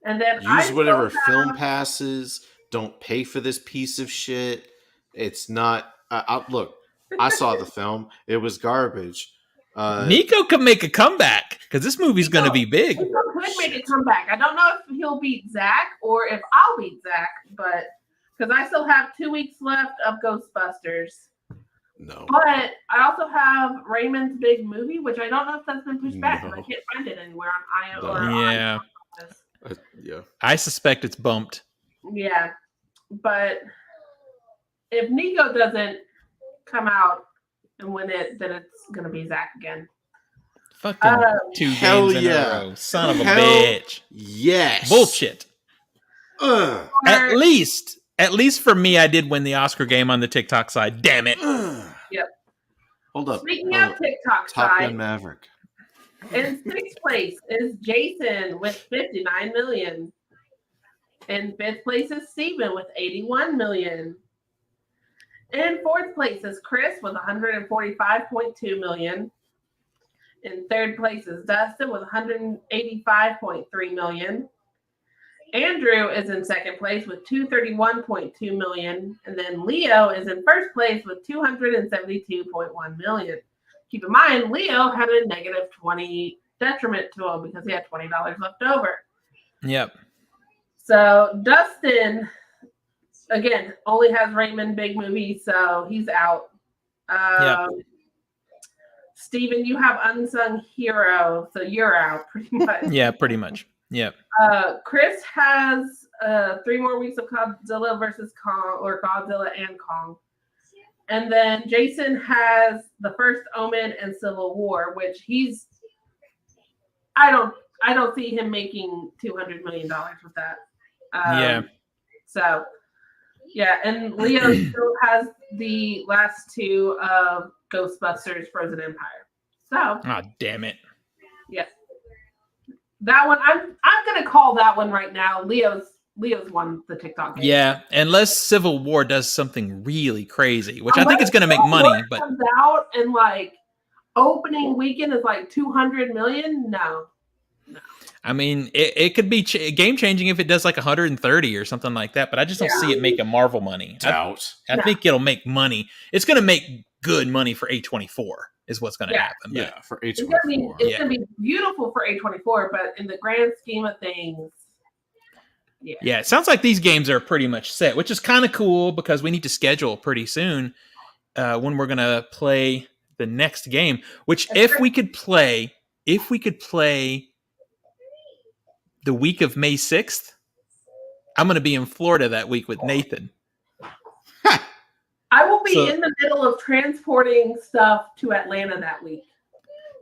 and then Use whatever film passes. Don't pay for this piece of shit. It's not. Look, I saw the film. It was garbage. Nico could make a comeback because this movie's going to be big. Nico could make a comeback. I don't know if he'll beat Zach or if I'll beat Zach, but because I still have 2 weeks left of Ghostbusters. No. But I also have Raymond's big movie, which I don't know if that's been pushed back because I can't find it anywhere on Yeah. Yeah. I suspect it's bumped. Yeah. But if Nico doesn't come out and win it, then it's going to be Zach again. Fucking 2 games in a row. Son of a bitch. Yes. Bullshit. At least for me, I did win the Oscar game on the TikTok side. Damn it. Yep. Hold up. Speaking of TikTok Top side, Gun Maverick. in sixth place is Jason with 59 million. In fifth place is Steven with 81 million. In fourth place is Chris with 145.2 million. In third place is Dustin with 185.3 million. Andrew is in second place with 231.2 million. And then Leo is in first place with 272.1 million. Keep in mind, Leo had a negative 20 detriment to him because he had $20 left over. Yep. So Dustin, again, only has Raymond big movie, so he's out. Yep. Steven, you have unsung hero, so you're out pretty much. Yeah, pretty much. Yep. Chris has 3 more weeks of Godzilla vs. Kong, or Godzilla and Kong. And then Jason has the first Omen and Civil War, which I don't see him making $200 million with that. Yeah. So, yeah, and Leo still has the last 2 of Ghostbusters Frozen Empire. So, damn it. Yeah. That one, I'm gonna call that one right now. Leo's won the TikTok game. Yeah, unless Civil War does something really crazy, which I think is going to make money. But comes out and like opening weekend is like 200 million. No. I mean, it could be game changing if it does like 130 or something like that. But I just don't see it making Marvel money. I think it'll make money. It's going to make good money for A24. Is what's going to happen. Yeah, for A24. It's going to be beautiful for A24, but in the grand scheme of things, yeah, it sounds like these games are pretty much set, which is kind of cool because we need to schedule pretty soon when we're going to play the next game. Which, if we could play the week of May 6th, I'm going to be in Florida that week with Nathan. I will be in the middle of transporting stuff to Atlanta that week.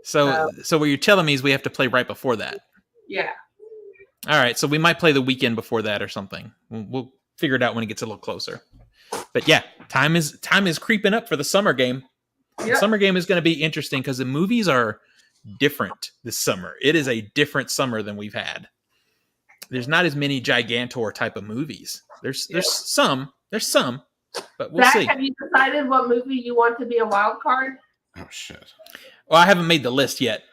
So what you're telling me is we have to play right before that. Yeah. All right, so we might play the weekend before that or something. We'll figure it out when it gets a little closer. But yeah, time is creeping up for the summer game. The summer game is going to be interesting because the movies are different this summer. It is a different summer than we've had. There's not as many Gigantor type of movies. There's some, but we'll Zach, see. have you decided what movie you want to be a wild card? Oh shit. Well, I haven't made the list yet.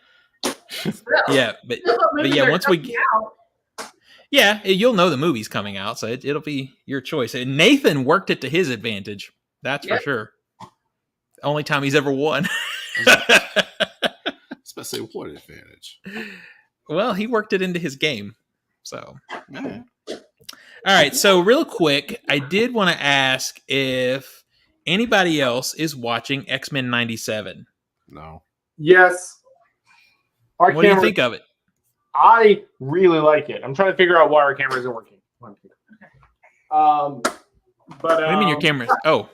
Yeah, but yeah, once we you'll know the movie's coming out, so it'll be your choice. And Nathan worked it to his advantage. That's for sure. Only time he's ever won. Especially what advantage? Well, he worked it into his game. So, all right. So, real quick, I did want to ask if anybody else is watching X-Men '97. No. Yes. What do you think of it? I really like it. I'm trying to figure out why our camera isn't working. But What do you mean your camera's? Oh,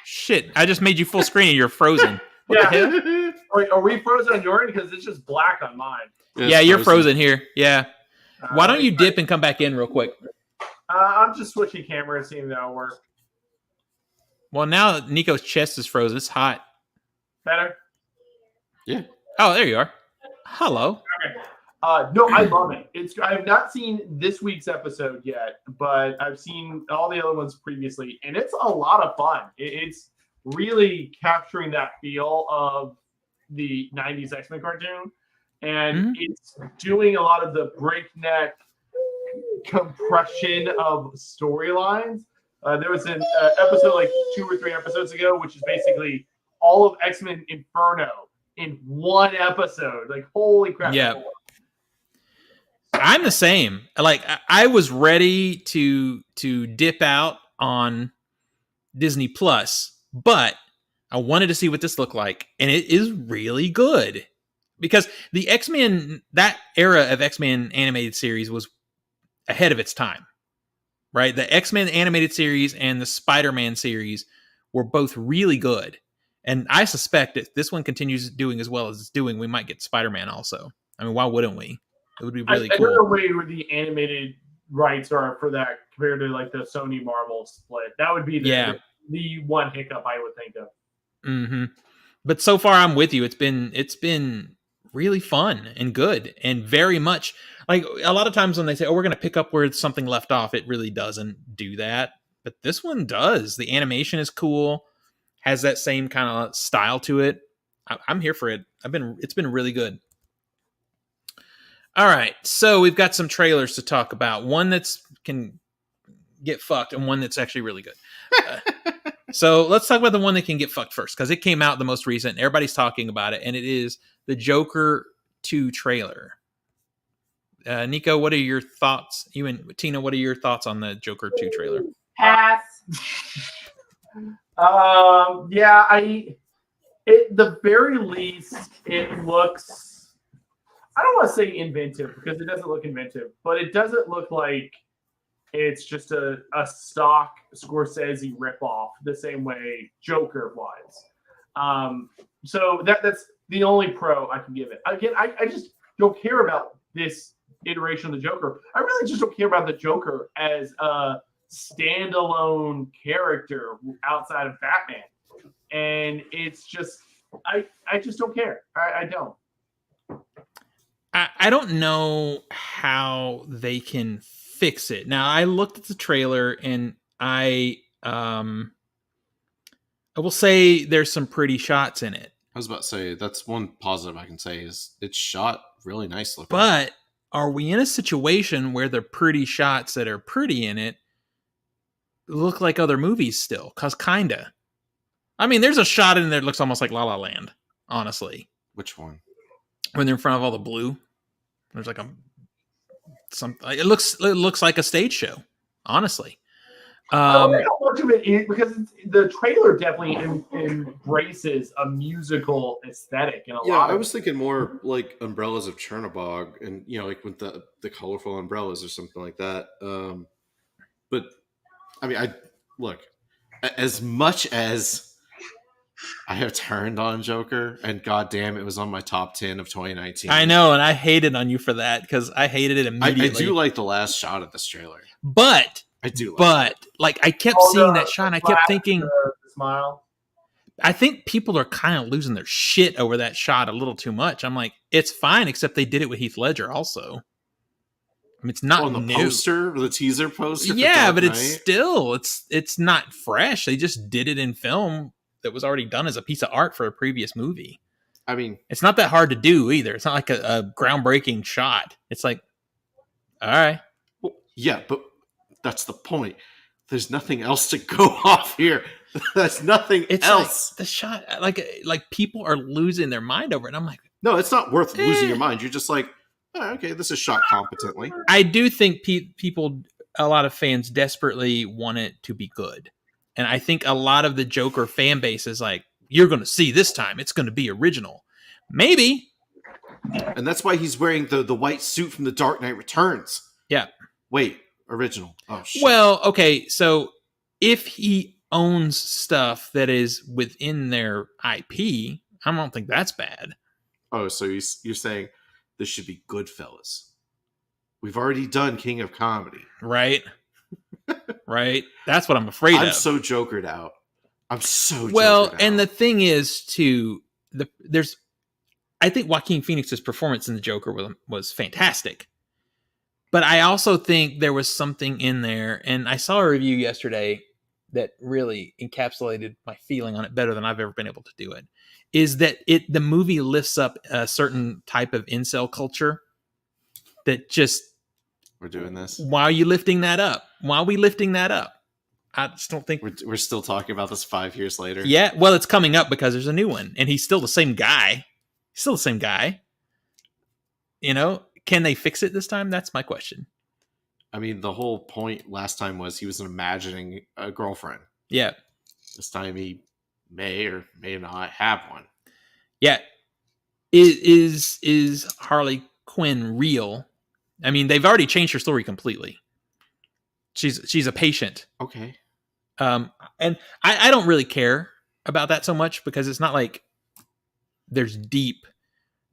shit! I just made you full screen and you're frozen. What the hell? Are we frozen on your end? Because it's just black on mine. Yeah, you're frozen here. Yeah. Why don't you dip and come back in real quick? I'm just switching camera and seeing if that'll work. Well, now Nico's chest is frozen. It's hot. Better? Yeah. Oh, there you are. Hello. Okay. No, I love it. I have not seen this week's episode yet, but I've seen all the other ones previously, and it's a lot of fun. It's really capturing that feel of the 90s X-Men cartoon, and it's doing a lot of the breakneck compression of storylines. There was an episode like 2 or 3 episodes ago, which is basically all of X-Men Inferno in one episode. Like, holy crap. Yeah. I'm the same. Like, I was ready to dip out on Disney Plus, but I wanted to see what this looked like, and it is really good. Because the X-Men, that era of X-Men animated series was ahead of its time, right? The X-Men animated series and the Spider-Man series were both really good. And I suspect if this one continues doing as well as it's doing, we might get Spider-Man also. I mean, why wouldn't we? It would be really cool. I don't know where the animated rights are for that compared to like the Sony Marvel split. That would be the one hiccup I would think of. Mm-hmm. But so far, I'm with you. It's been really fun and good and very much like a lot of times when they say, "Oh, we're going to pick up where something left off," it really doesn't do that. But this one does. The animation is cool, has that same kind of style to it. I'm here for it. It's been really good. All right, so we've got some trailers to talk about. One that's can get fucked and one that's actually really good. So let's talk about the one that can get fucked first because it came out the most recent. Everybody's talking about it, and it is the Joker 2 trailer. Nico, what are your thoughts? You and Tina, what are your thoughts on the Joker 2 trailer? Pass. The very least, it looks. I don't want to say inventive because it doesn't look inventive, but it doesn't look like it's just a stock Scorsese ripoff the same way Joker was. So that's the only pro I can give it. Again, I just don't care about this iteration of the Joker. I really just don't care about the Joker as a standalone character outside of Batman. And it's just, I just don't care. I don't. I don't know how they can fix it. Now, I looked at the trailer and I will say there's some pretty shots in it. I was about to say, that's one positive I can say is it's shot really nicely. But are we in a situation where the pretty shots that are pretty in it look like other movies still? Because kinda. I mean, there's a shot in there that looks almost like La La Land, honestly. Which one? When they're in front of all the blue. There's like it looks like a stage show, honestly. I don't know how much of it is because the trailer definitely embraces a musical aesthetic and a lot. I was thinking more like Umbrellas of Chernobog, and like with the colorful umbrellas or something like that. But I mean, I look as much as I have turned on Joker, and goddamn, it was on my top 10 of 2019. I know, and I hated on you for that because I hated it immediately. I do like the last shot of this trailer. But I do. Like I kept seeing that shot, and I kept thinking, the smile. I think people are kind of losing their shit over that shot a little too much. I'm like, it's fine, except they did it with Heath Ledger also. I mean, it's not the new. poster, the teaser poster. Yeah, Dark but Knight. it's still it's not fresh. They just did it in film that was already done as a piece of art for a previous movie. I mean, it's not that hard to do either. It's not like a groundbreaking shot. It's like, all right. Well, yeah, but that's the point. There's nothing else to go off here. There's nothing else. Like the shot, like people are losing their mind over it. I'm like, no, it's not worth losing your mind. You're just like, oh, okay, this is shot competently. I do think people, a lot of fans desperately want it to be good. And I think a lot of the Joker fan base is like, you're going to see this time. It's going to be original. Maybe. And that's why he's wearing the white suit from The Dark Knight Returns. Yeah. Wait, original. Oh, shit. Well, okay. So if he owns stuff that is within their IP, I don't think that's bad. Oh, so you're saying this should be Goodfellas. We've already done King of Comedy. Right. Right. That's what I'm afraid of. I'm so Jokered out. Well, and the thing is, too, I think Joaquin Phoenix's performance in the Joker was fantastic. But I also think there was something in there, and I saw a review yesterday that really encapsulated my feeling on it better than I've ever been able to do it, is that the movie lifts up a certain type of incel culture that just... We're doing this? Why are you lifting that up? Why are we lifting that up? I just don't think... We're still talking about this 5 years later? Yeah, well, it's coming up because there's a new one, and he's still the same guy. Still the same guy. You know, can they fix it this time? That's my question. I mean, the whole point last time was he was imagining a girlfriend. Yeah. This time he may or may not have one. Yeah. Is Harley Quinn real? I mean, they've already changed her story completely. She's a patient. Okay. And I don't really care about that so much because it's not like there's deep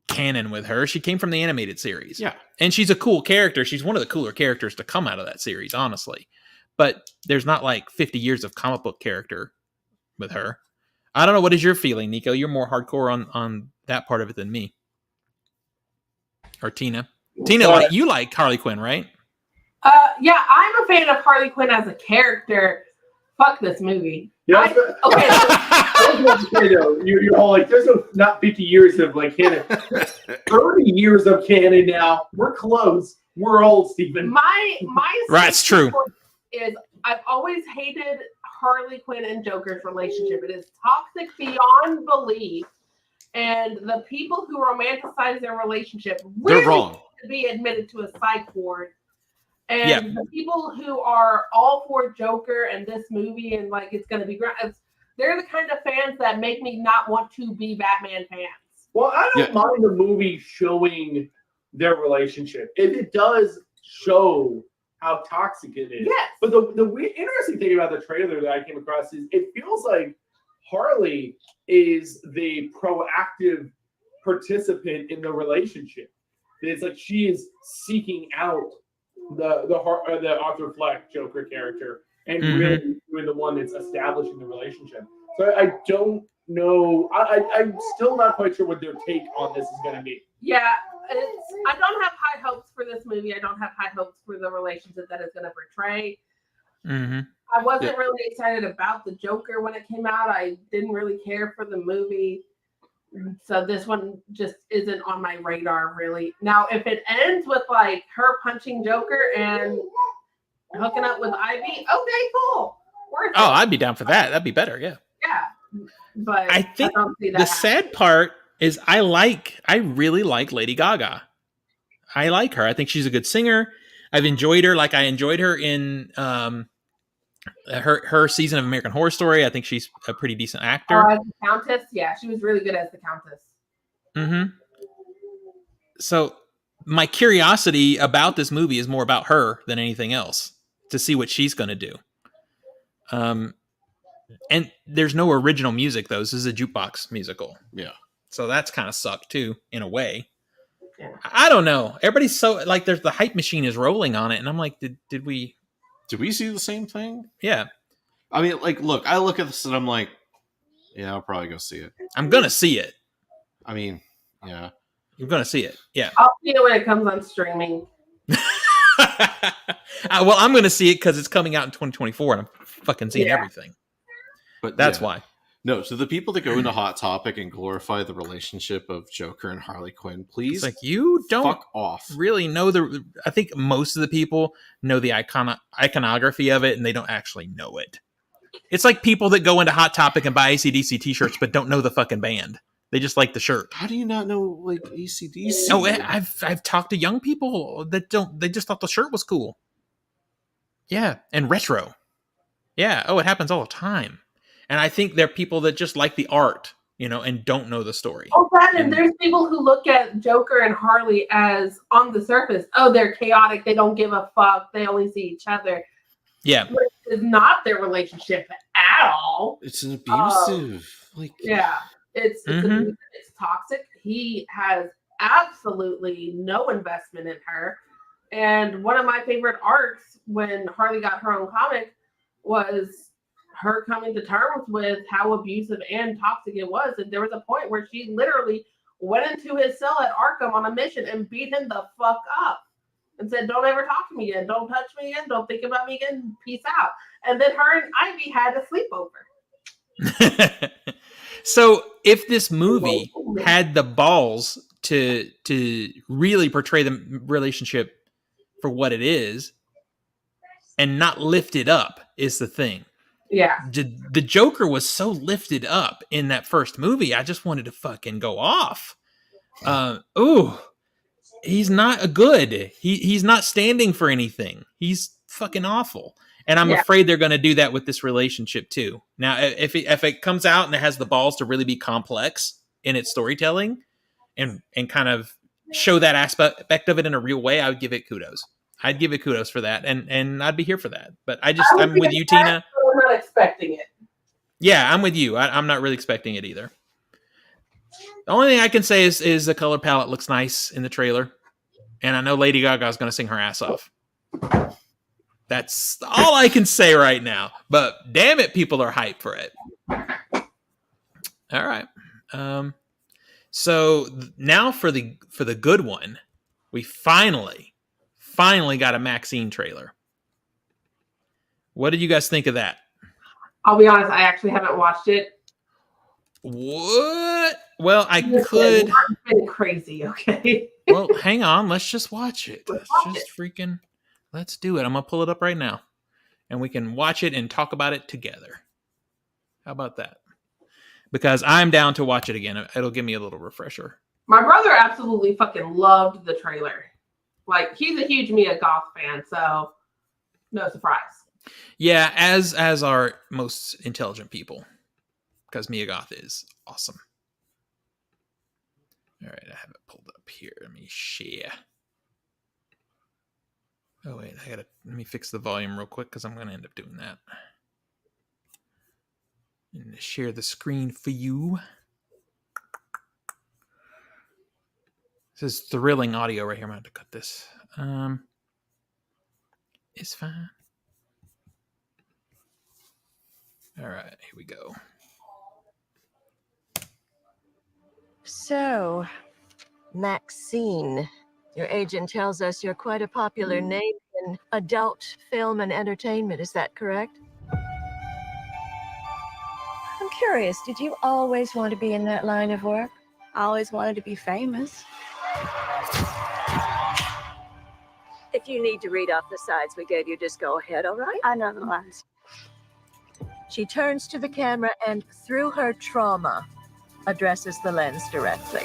canon with her. She came from the animated series. Yeah. And she's a cool character. She's one of the cooler characters to come out of that series, honestly. But there's not like 50 years of comic book character with her. I don't know. What is your feeling, Nico? You're more hardcore on that part of it than me. Or Tina. Tina, you like Harley Quinn, right? Yeah, I'm a fan of Harley Quinn as a character. Fuck this movie. Yeah. Okay. You're all like, there's not 50 years of like canon. 30 years of canon now. We're close. We're old, Stephen. My right, it's true. Is I've always hated Harley Quinn and Joker's relationship. It is toxic beyond belief. And the people who romanticize their relationship really they're wrong. To be admitted to a psych ward. And the people who are all for Joker and this movie and like it's going to be great, they're the kind of fans that make me not want to be Batman fans. Well, I don't mind the movie showing their relationship if it does show how toxic it is. Yes. But the interesting thing about the trailer that I came across is it feels like Harley is the proactive participant in the relationship. It's like she is seeking out the Arthur Fleck Joker character and really doing the one that's establishing the relationship. So I don't know. I'm still not quite sure what their take on this is going to be. Yeah, I don't have high hopes for this movie. I don't have high hopes for the relationship that it's going to portray. Mm-hmm. I wasn't really excited about the Joker when it came out. I didn't really care for the movie. So this one just isn't on my radar, really. Now, if it ends with like her punching Joker and hooking up with Ivy, okay, cool. I'd be down for that. That'd be better, yeah. Yeah, but I think don't see that the sad part is I really like Lady Gaga. I like her. I think she's a good singer. I've enjoyed her like I enjoyed her in her season of American Horror Story. I think she's a pretty decent actor. As the Countess, yeah, she was really good as the Countess. Mm-hmm. So my curiosity about this movie is more about her than anything else, to see what she's going to do. And there's no original music, though. This is a jukebox musical. Yeah. So that's kind of sucked, too, in a way. Yeah. I don't know. Everybody's so, like, there's the hype machine is rolling on it. And I'm like, did we... Did we see the same thing? Yeah. I mean, like, look, I look at this and I'm like, yeah, I'll probably go see it. I'm going to see it. I mean, yeah. You're going to see it. Yeah. I'll see it when it comes on streaming. Well, I'm going to see it because it's coming out in 2024 and I'm fucking seeing everything. But That's yeah. why. No, so the people that go into Hot Topic and glorify the relationship of Joker and Harley Quinn, please, It's like, you don't fuck off. really know I think most of the people know the iconography of it and they don't actually know it. It's like people that go into Hot Topic and buy AC/DC t-shirts but don't know the fucking band. They just like the shirt. How do you not know, like, AC/DC? Oh, I've talked to young people that they just thought the shirt was cool. Yeah, and retro. Yeah, oh, it happens all the time. And I think there are people that just like the art, and don't know the story. Oh, and there's people who look at Joker and Harley as on the surface. Oh, they're chaotic. They don't give a fuck. They only see each other. Yeah. But it's not their relationship at all. It's an abusive. It's abusive. It's toxic. He has absolutely no investment in her. And one of my favorite arcs when Harley got her own comic was her coming to terms with how abusive and toxic it was. And there was a point where she literally went into his cell at Arkham on a mission and beat him the fuck up and said, don't ever talk to me again. Don't touch me again. Don't think about me again. Peace out. And then her and Ivy had a sleepover. So if this movie had the balls to really portray the relationship for what it is and not lift it up is the thing. Yeah. The Joker was so lifted up in that first movie. I just wanted to fucking go off. He's not a good. He's not standing for anything. He's fucking awful. And I'm afraid they're going to do that with this relationship too. Now, if it comes out and it has the balls to really be complex in its storytelling and kind of show that aspect of it in a real way, I would give it kudos. I'd give it kudos for that, and I'd be here for that. But I'm with you, Tina. I'm not expecting it. Yeah, I'm with you. I'm not really expecting it either. The only thing I can say is the color palette looks nice in the trailer, and I know Lady Gaga is going to sing her ass off. That's all I can say right now. But damn it, people are hyped for it. All right. So now for the good one, we finally got a MaXXXine trailer. What did you guys think of that? I'll be honest, I actually haven't watched it. What? Well, I could. It's been crazy, okay? Well, hang on. Let's just watch it. Let's do it. I'm going to pull it up right now. And we can watch it and talk about it together. How about that? Because I'm down to watch it again. It'll give me a little refresher. My brother absolutely fucking loved the trailer. Like, he's a huge Mia Goth fan, so no surprise. Yeah, as are most intelligent people. Because Mia Goth is awesome. All right, I have it pulled up here. Let me share. Oh, wait, let me fix the volume real quick because I'm going to end up doing that. And share the screen for you. This is thrilling audio right here. I'm going to have to cut this. It's fine. All right, here we go. So, MaXXXine, your agent tells us you're quite a popular name in adult film and entertainment. Is that correct? I'm curious, did you always want to be in that line of work? I always wanted to be famous. If you need to read off the sides we gave you, just go ahead, all right? I know the lines. She turns to the camera and, through her trauma, addresses the lens directly.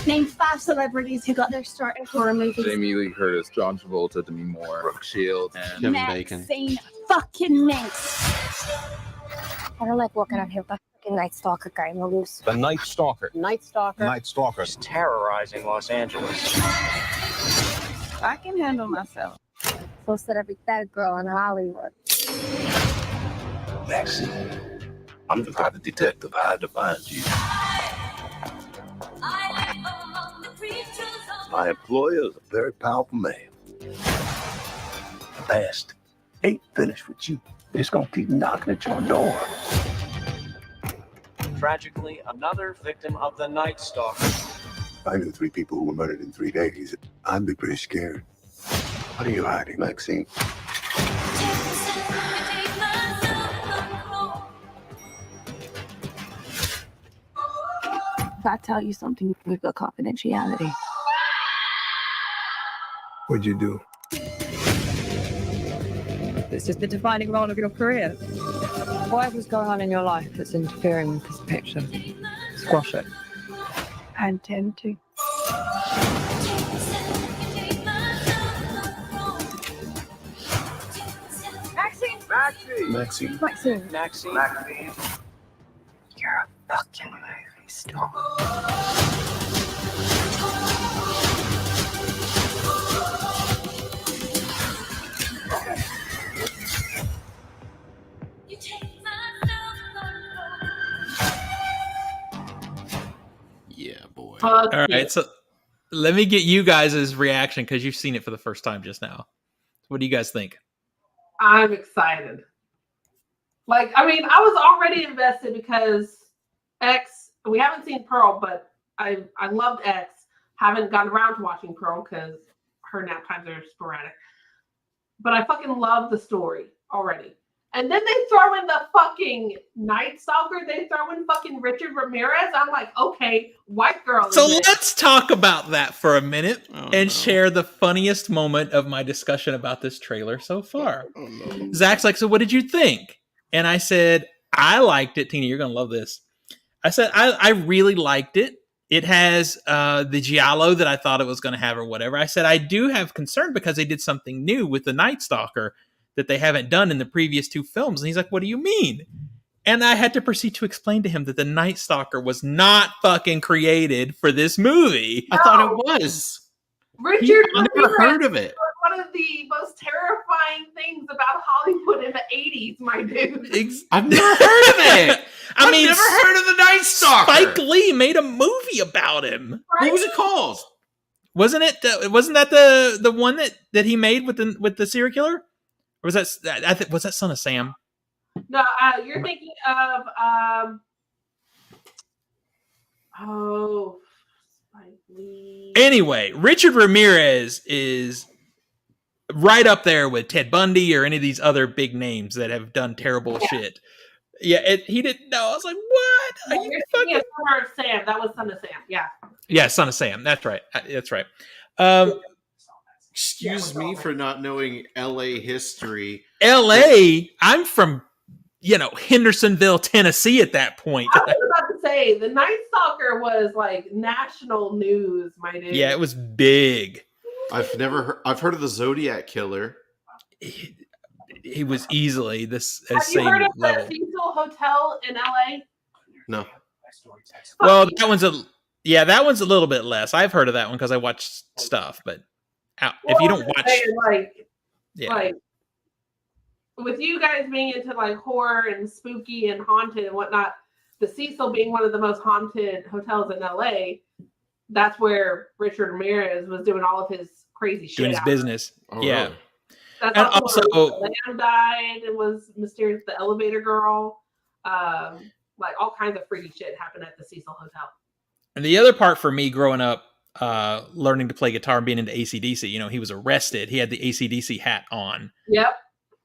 Name 5 celebrities who got their start in horror movies. Jamie Lee Curtis, John Travolta, Demi Moore, Brooke Shields, and Kevin Bacon. MaXXXine fucking Manx. I don't like walking out here with that fucking Night Stalker guy in the loose. The Night Stalker. Night Stalker. Night Stalker is terrorizing Los Angeles. I can handle myself. close to every bad girl in Hollywood. MaXXXine, I'm the kind of detective I had to find you. My employer is a very powerful man. The past ain't finished with you. It's gonna keep knocking at your door. Tragically, another victim of the Night Stalker. I knew 3 people who were murdered in 3 days. I'd be pretty scared. What are you hiding, MaXXXine? If I tell you something, we've got confidentiality. What'd you do? This is the defining role of your career. Whatever's going on in your life that's interfering with this picture, squash it. I intend to. MaXXXine. MaXXXine. You're a fucking movie star. Yeah, boy. All right, so let me get you guys' reaction because you've seen it for the first time just now. What do you guys think? I'm excited. Like, I mean, I was already invested because X, we haven't seen Pearl, but I loved X. Haven't gotten around to watching Pearl because her nap times are sporadic. But I fucking love the story already. And then they throw in the fucking Night Stalker. They throw in fucking Richard Ramirez. I'm like, okay, white girl. So let's talk about that for a minute and no. share the funniest moment of my discussion about this trailer so far. Oh, no. Zach's like, so what did you think? And I said, I liked it. Tina, you're going to love this. I said, I really liked it. It has the giallo that I thought it was going to have or whatever. I said, I do have concern because they did something new with the Night Stalker that they haven't done in the previous 2 films. And he's like, what do you mean? And I had to proceed to explain to him that the Night Stalker was not fucking created for this movie. I thought it was. Richard I never Ramirez heard of it. was one of the most terrifying things about Hollywood in the 80s, my dude. I've never heard of it. I mean, I've never heard of the Night Stalker. Spike Lee made a movie about him. What was it called? Wasn't it? Wasn't that the one that he made with the serial killer? Or was that was that Son of Sam? No, you're thinking of Spike Lee. Anyway, Richard Ramirez is right up there with Ted Bundy or any of these other big names that have done terrible shit. Yeah, he didn't know. I was like, what? Are you fucking... Son of Sam. That was Son of Sam. Yeah. Yeah, Son of Sam. That's right. That's right. Excuse me for not knowing LA history. LA, I'm from, Hendersonville, Tennessee at that point. I was about to say, the Night Stalker was like national news, my dude. Yeah, it was big. I've heard of the Zodiac Killer. He was easily this Have same you heard of level. the Cecil Hotel in LA? No. Well, that one's a little bit less. I've heard of that one because I watched stuff, but if you don't watch, like with you guys being into like horror and spooky and haunted and whatnot, the Cecil being one of the most haunted hotels in LA, that's where Richard Ramirez was doing all of his crazy shit. doing his business. Oh, Yeah. really? That's And also also- where the lamb died. It was mysterious. The elevator girl, like all kinds of freaky shit happened at the Cecil Hotel. And the other part for me growing up, learning to play guitar and being into AC/DC, he was arrested. He had the AC/DC hat on. Yep.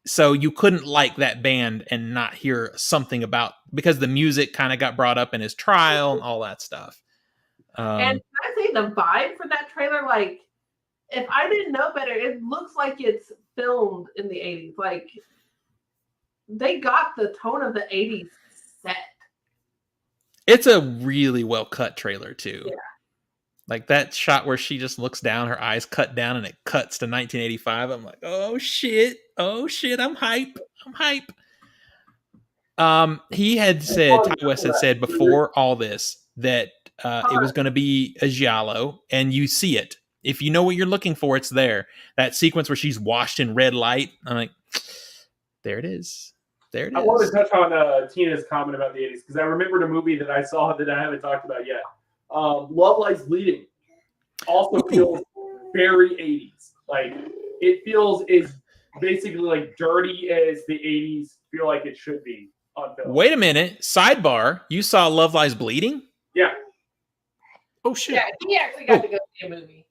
So you couldn't like that band and not hear something about, because the music kind of got brought up in his trial and all that stuff. And can I say the vibe for that trailer? Like, if I didn't know better, it looks like it's filmed in the 80s. Like, they got the tone of the 80s set. It's a really well cut trailer too. Yeah. Like that shot where she just looks down, her eyes cut down, and it cuts to 1985. I'm like, oh shit, I'm hype. He had said, Ty West had said before all this that it was going to be a giallo, and you see it. If you know what you're looking for, it's there. That sequence where she's washed in red light, I'm like, there it is. There it is. I want to touch on Tina's comment about the 80s because I remembered a movie that I saw that I haven't talked about yet. Love Lies Bleeding also feels very 80s. Like, it feels as basically like dirty as the 80s feel like it should be on film. Wait a minute. Sidebar. You saw Love Lies Bleeding? Yeah. Oh, shit. Yeah, he actually got to go see a movie.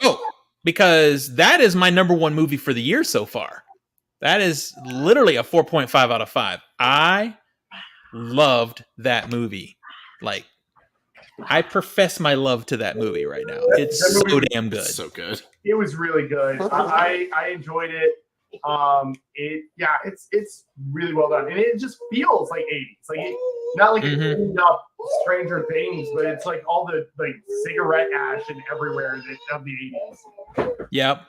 Oh, because that is my number one movie for the year so far. That is literally a 4.5 out of 5. I loved that movie. Like, I profess my love to that movie right now. It's so damn good. So good. It was really good. I enjoyed it. It's really well done, and it just feels like 80s. Like not like it cleaned up Stranger Things, but it's like all the like cigarette ash and everywhere of the 80s. Yep.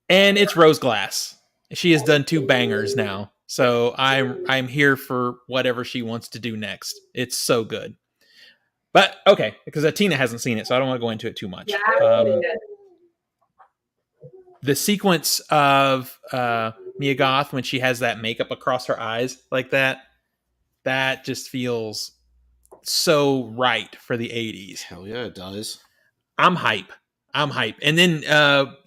And it's Rose Glass. She has done 2 bangers now, so I'm here for whatever she wants to do next. It's so good. But okay, because Tina hasn't seen it, so I don't want to go into it too much. Yeah, I haven't seen it. The sequence of Mia Goth when she has that makeup across her eyes like that just feels so right for the 80s. Hell yeah, it does. I'm hype. And then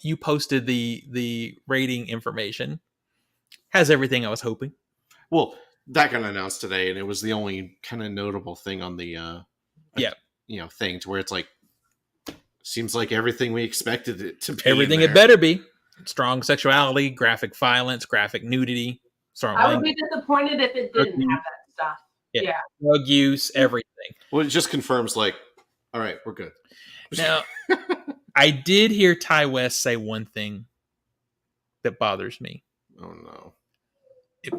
you posted the rating information. Has everything I was hoping. Well, that got announced today, and it was the only kind of notable thing on the thing to where it's like seems like everything we expected it to be. Everything it better be. Strong sexuality, graphic violence, graphic nudity. Strong I would be disappointed if it didn't have that stuff. Yeah. Drug use, everything. Well, it just confirms like, all right, we're good. Now, I did hear Ty West say one thing that bothers me. Oh no. It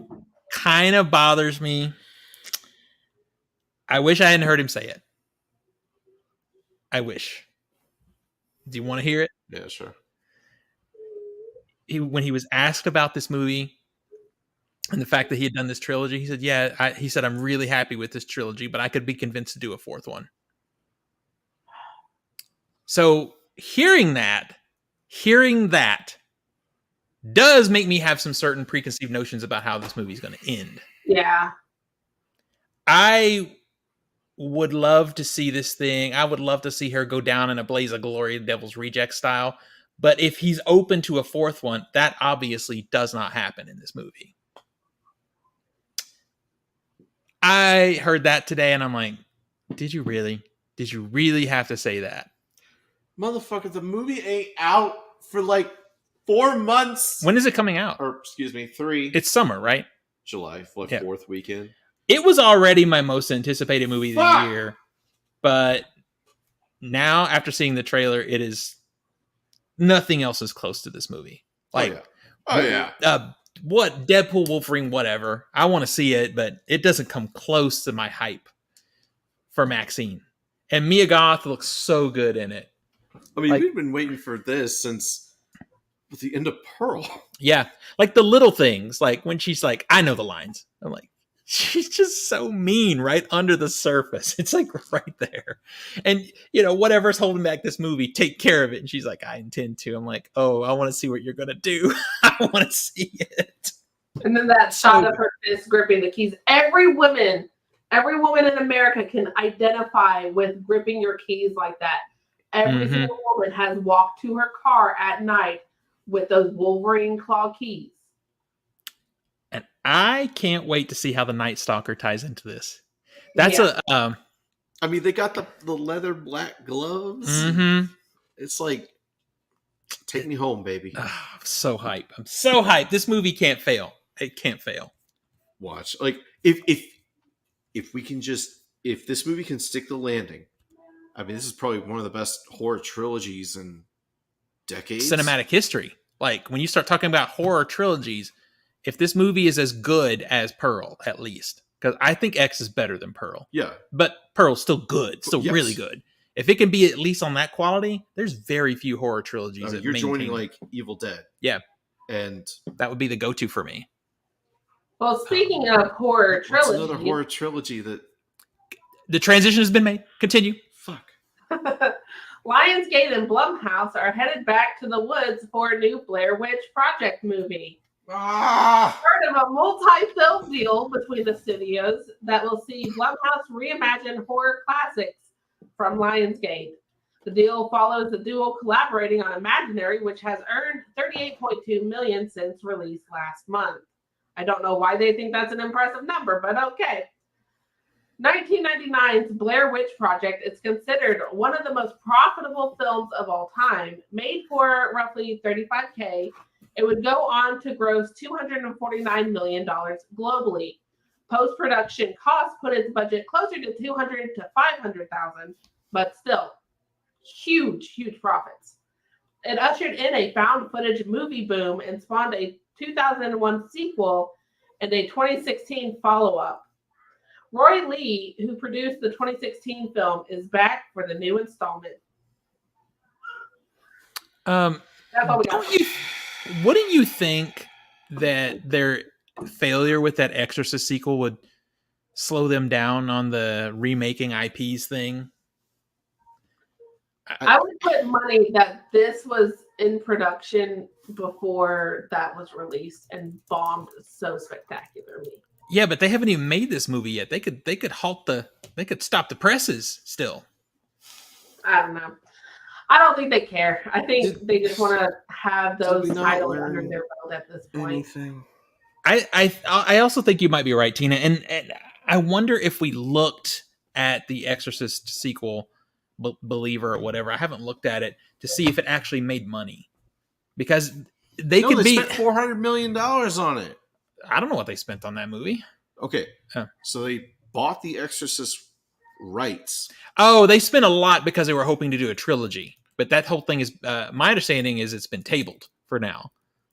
kind of bothers me. I wish I hadn't heard him say it. I wish. Do you want to hear it? Yeah, sure. When he was asked about this movie and the fact that he had done this trilogy, he said, he said, I'm really happy with this trilogy, but I could be convinced to do a 4th one. So hearing that does make me have some certain preconceived notions about how this movie is going to end. Yeah. I would love to see this thing. I would love to see her go down in a blaze of glory, Devil's Reject style. But if he's open to a 4th one, that obviously does not happen in this movie. I heard that today and I'm like, did you really? Did you really have to say that? Motherfucker, the movie ain't out for like 4 months. When is it coming out? Or, excuse me, 3. It's summer, right? July, 4th weekend. It was already my most anticipated movie of the year. But now, after seeing the trailer, it is... Nothing else is close to this movie. Like, what Deadpool, Wolverine, whatever. I want to see it, but it doesn't come close to my hype for MaXXXine. And Mia Goth looks so good in it. I mean, we've been waiting for this since the end of Pearl. Yeah, like the little things, like when she's like, I know the lines. I'm like, she's just so mean right under the surface. It's like right there. And, whatever's holding back this movie, take care of it. And she's like, I intend to. I'm like, oh, I want to see what you're going to do. I want to see it. And then that shot of her fist gripping the keys. Every woman in America can identify with gripping your keys like that. Every single woman has walked to her car at night with those Wolverine claw keys. And I can't wait to see how the Night Stalker ties into this. That's I mean, they got the leather black gloves. It's like, take me home, baby. I'm so hype. I'm so hyped. This movie can't fail. It can't fail. Watch. Like, if we can if this movie can stick the landing, I mean, this is probably one of the best horror trilogies in decades. Cinematic history. Like, when you start talking about horror trilogies, if this movie is as good as Pearl, at least, because I think X is better than Pearl. Yeah. But Pearl's still good. Still really good. If it can be at least on that quality, there's very few horror trilogies that you're maintain joining like Evil Dead. Yeah. And that would be the go-to for me. Well, speaking of horror trilogy. Another horror trilogy that... The transition has been made. Continue. Fuck. Lionsgate and Blumhouse are headed back to the woods for a new Blair Witch Project movie. Part of a multi-film deal between the studios that will see Blumhouse reimagine horror classics from Lionsgate. The deal follows the duo collaborating on Imaginary, which has earned $38.2 million since release last month. I don't know why they think that's an impressive number, but okay. 1999's Blair Witch Project is considered one of the most profitable films of all time. Made for roughly $35K, it would go on to gross $249 million globally. Post-production costs put its budget closer to $200,000 to $500,000, but still, huge profits. It ushered in a found footage movie boom and spawned a 2001 sequel and a 2016 follow-up. Roy Lee, who produced the 2016 film, is back for the new installment. That's all we got. Wouldn't you think that their failure with that Exorcist sequel would slow them down on the remaking IPs thing? I would put money that this was in production before that was released and bombed so spectacularly. Yeah, but they haven't even made this movie yet. They could stop the presses still. I don't know. I don't think they care. I think they just want to have those titles under their belt at this point. Anything. I also think you might be right, Tina. And I wonder if we looked at the Exorcist sequel, Believer or whatever. I haven't looked at it to see if it actually made money, because they spent $400 million on it. I don't know what they spent on that movie. Okay, so they bought the Exorcist rights. Oh, they spent a lot because they were hoping to do a trilogy. But that whole thing is, my understanding is it's been tabled for now.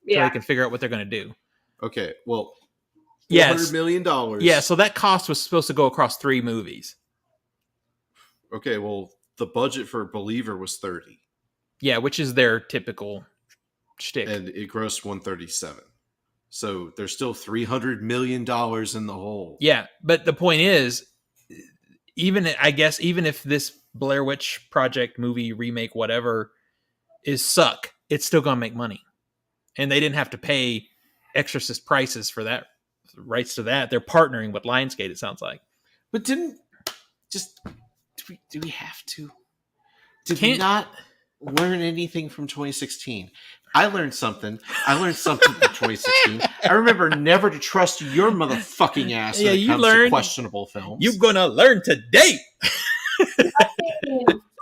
So they can figure out what they're going to do. Okay, well, $400 million. Yeah, so that cost was supposed to go across 3 movies. Okay, well, the budget for Believer was 30. Yeah, which is their typical shtick. And it grossed 137. So there's still $300 million in the hole. Yeah, but the point is, even if this Blair Witch Project movie remake, whatever, is suck, it's still gonna make money. And they didn't have to pay Exorcist prices for that, rights to that. They're partnering with Lionsgate, it sounds like. But do we have to? Did we not learn anything from 2016? I learned something from 2016. I remember never to trust your motherfucking ass when it comes to questionable films. You're gonna learn today.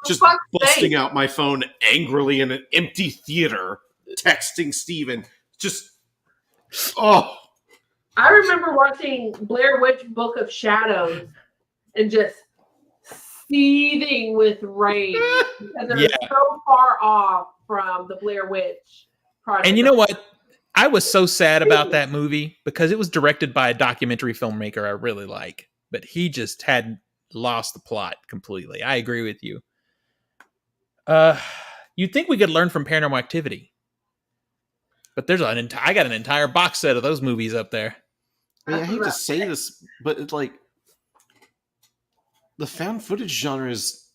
Just busting out my phone angrily in an empty theater, texting Steven. I remember watching Blair Witch Book of Shadows and just seething with rage because it was so far off from the Blair Witch Project. And you know what? I was so sad about that movie because it was directed by a documentary filmmaker I really like, but he just had lost the plot completely. I agree with you. You'd think we could learn from Paranormal Activity, but there's I got an entire box set of those movies up there. I mean, I hate to say this, but it's like the found footage genre is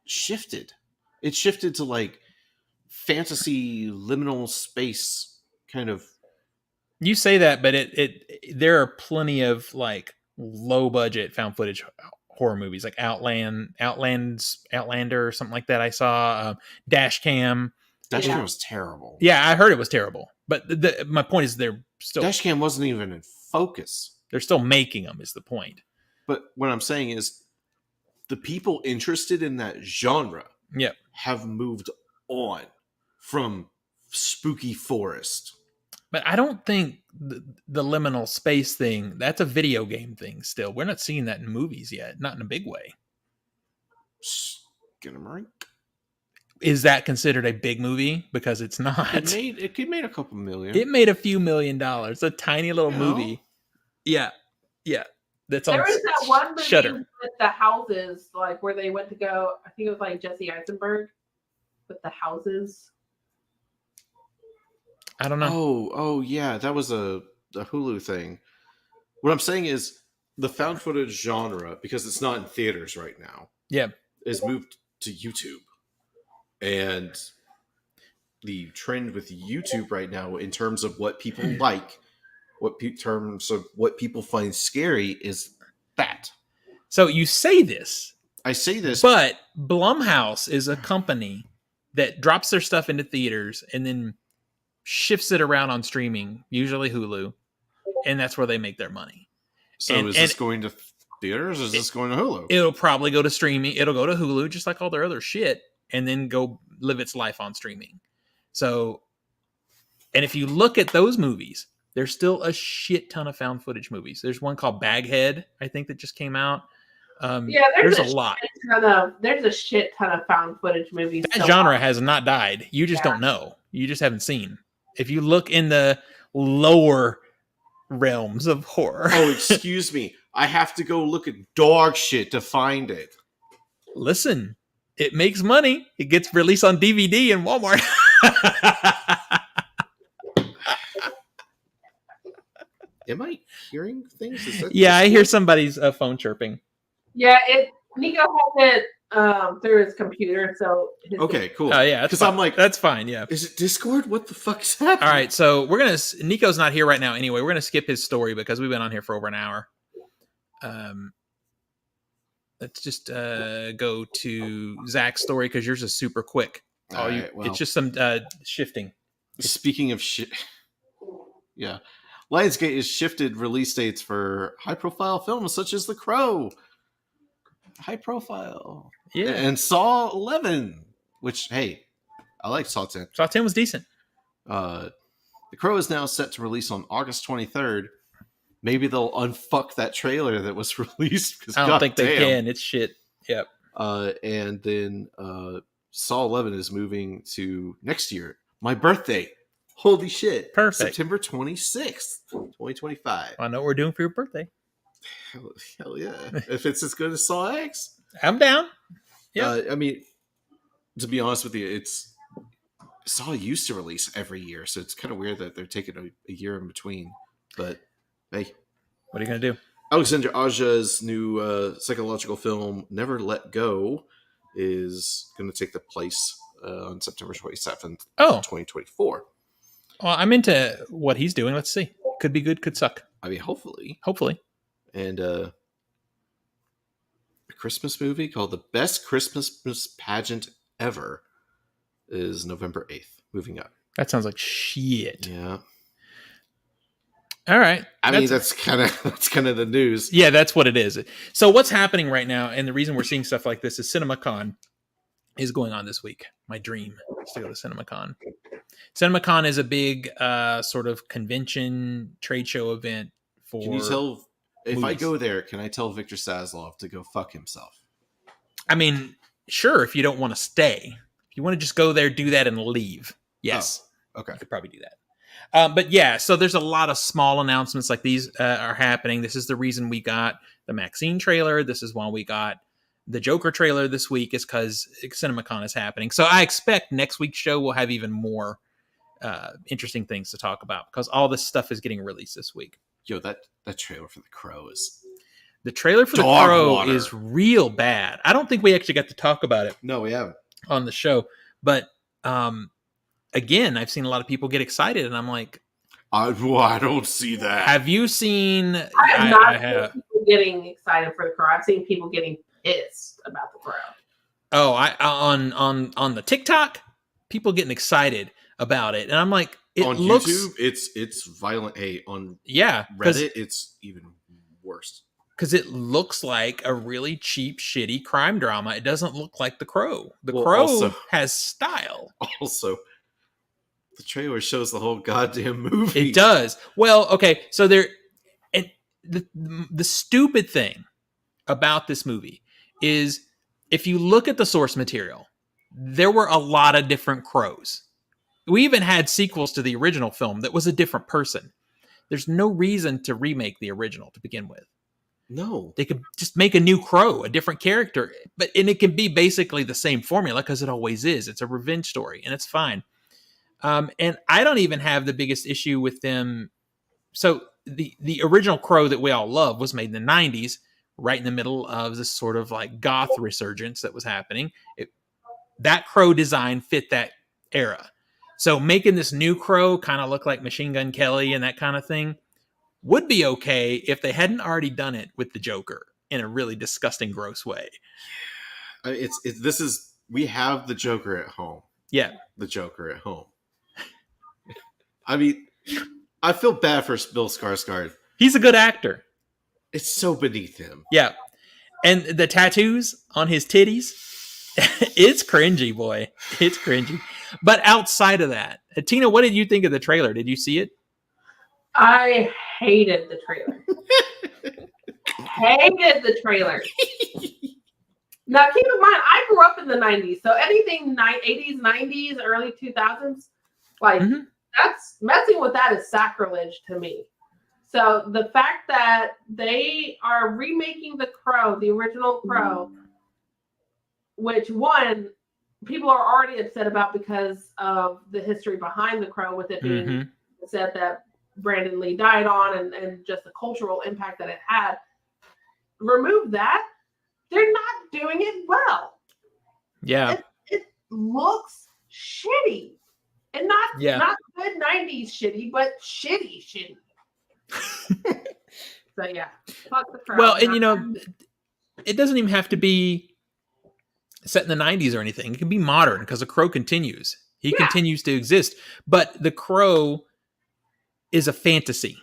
shifted. It shifted to like fantasy liminal space kind of. You say that, but there are plenty of like low budget found footage horror movies, like Outlander or something like that. I saw Dashcam. Dashcam was terrible. Yeah, I heard it was terrible. But my point is, they're still Dashcam wasn't even in focus. They're still making them. Is the point? But what I'm saying is, the people interested in that genre, have moved on from spooky forest. But I don't think the liminal space thing, that's a video game thing still. We're not seeing that in movies yet. Not in a big way. Skinamarink. Is that considered a big movie? Because it's not. It made a couple million. It made a few $1 million. A tiny little movie. Yeah. That's there was that one movie Shudder. with the houses, like where they went to go. I think it was like Jesse Eisenberg with the houses. I don't know. Oh yeah, that was a Hulu thing. What I'm saying is the found footage genre, because it's not in theaters right now, is moved to YouTube. And the trend with YouTube right now, in terms of what people like, terms of what people find scary, is that. So you say this, I say this, but Blumhouse is a company that drops their stuff into theaters and then shifts it around on streaming, usually Hulu, and that's where they make their money. so is this going to theaters? Or is this going to Hulu? It'll probably go to streaming. It'll go to Hulu, just like all their other shit, and then go live its life on streaming. So, and if you look at those movies, there's still a shit ton of found footage movies. There's one called Baghead, I think, that just came out. There's a lot. There's a shit ton of found footage movies. That genre has not died. You just don't know. You just haven't seen. If you look in the lower realms of horror. Oh, excuse me. I have to go look at dog shit to find it. Listen, it makes money. It gets released on DVD in Walmart. Am I hearing things? I hear somebody's phone chirping. Yeah, Nico has it through his computer, so okay, cool. Oh yeah, because I'm like, that's fine. Yeah, is it Discord? What the fuck is happening? All right, so Nico's not here right now anyway. We're gonna skip his story because we've been on here for over an hour. Let's just go to Zach's story because yours is super quick. It's just some shifting. Speaking of shit, yeah, Lionsgate has shifted release dates for high-profile films such as The Crow. High profile. Yeah. And Saw 11, which, hey, I like Saw 10. Saw 10 was decent. The Crow is now set to release on August 23rd. Maybe they'll unfuck that trailer that was released. I don't think they can. It's shit. Yep. And then Saw 11 is moving to next year. My birthday. Holy shit. Perfect. September 26th, 2025. I know what we're doing for your birthday. Hell yeah. If it's as good as Saw X. I'm down. Yeah. I mean, to be honest with you, Saw used to release every year, so it's kind of weird that they're taking a year in between. But hey, what are you gonna do? Alexandre Aja's new psychological film "Never Let Go" is going to take the place on September 27th, 2024. Well, I'm into what he's doing. Let's see. Could be good. Could suck. I mean, hopefully. And a Christmas movie called The Best Christmas Pageant Ever is November 8th, moving up. That sounds like shit. Yeah. All right. I mean, that's kind of the news. Yeah, that's what it is. So what's happening right now, and the reason we're seeing stuff like this is CinemaCon is going on this week. My dream is to go to CinemaCon. CinemaCon is a big sort of convention trade show event for. Can you tell if movies. I go there? Can I tell Victor Saslov to go fuck himself? I mean, sure. If you don't want to stay, if you want to just go there, do that and leave. Yes. Oh, okay. You could probably do that. But yeah, so there's a lot of small announcements like these are happening. This is the reason we got the MaXXXine trailer. This is why we got the Joker trailer this week, is because CinemaCon is happening. So I expect next week's show will have even more interesting things to talk about because all this stuff is getting released this week. Yo, that trailer for The Crow is... The trailer for The Crow is real bad. I don't think we actually got to talk about it. No, we haven't. On the show. But again, I've seen a lot of people get excited, and I'm like... I don't see that. Have you seen... I have not seen people getting excited for The Crow. I've seen people getting pissed about The Crow. Oh, on the TikTok, people getting excited about it, and I'm like... On YouTube, it's violent. Hey, on Reddit, it's even worse. Because it looks like a really cheap, shitty crime drama. It doesn't look like The Crow. The Crow has style. Also, the trailer shows the whole goddamn movie. It does. Well, okay, so the stupid thing about this movie is if you look at the source material, there were a lot of different crows. We even had sequels to the original film that was a different person. There's no reason to remake the original to begin with. No. They could just make a new crow, a different character. And it can be basically the same formula because it always is. It's a revenge story, and it's fine. And I don't even have the biggest issue with them. So the original Crow that we all love was made in the 90s, right in the middle of this sort of like goth resurgence that was happening. that Crow design fit that era. So making this new Crow kind of look like Machine Gun Kelly and that kind of thing would be okay if they hadn't already done it with the Joker in a really disgusting, gross way. We have the Joker at home. Yeah. The Joker at home. I mean, I feel bad for Bill Skarsgård. He's a good actor. It's so beneath him. Yeah. And the tattoos on his titties, it's cringy, boy. It's cringy. But outside of that, Tina, what did you think of the trailer? Did you see it? I hated the trailer. Hated the trailer. Now, keep in mind, I grew up in the 90s. So anything 80s, 90s, early 2000s, like, that's messing with that is sacrilege to me. So the fact that they are remaking the Crow, the original Crow, which one people are already upset about because of the history behind the Crow, with it being said that Brandon Lee died on and just the cultural impact that it had. Remove that. They're not doing it well. Yeah. It looks shitty. And not good 90s shitty, but shitty. So yeah. Fuck the Crow. Well, and you know, it doesn't even have to be set in the 90s or anything. It can be modern because the Crow continues. He continues to exist. But the Crow is a fantasy.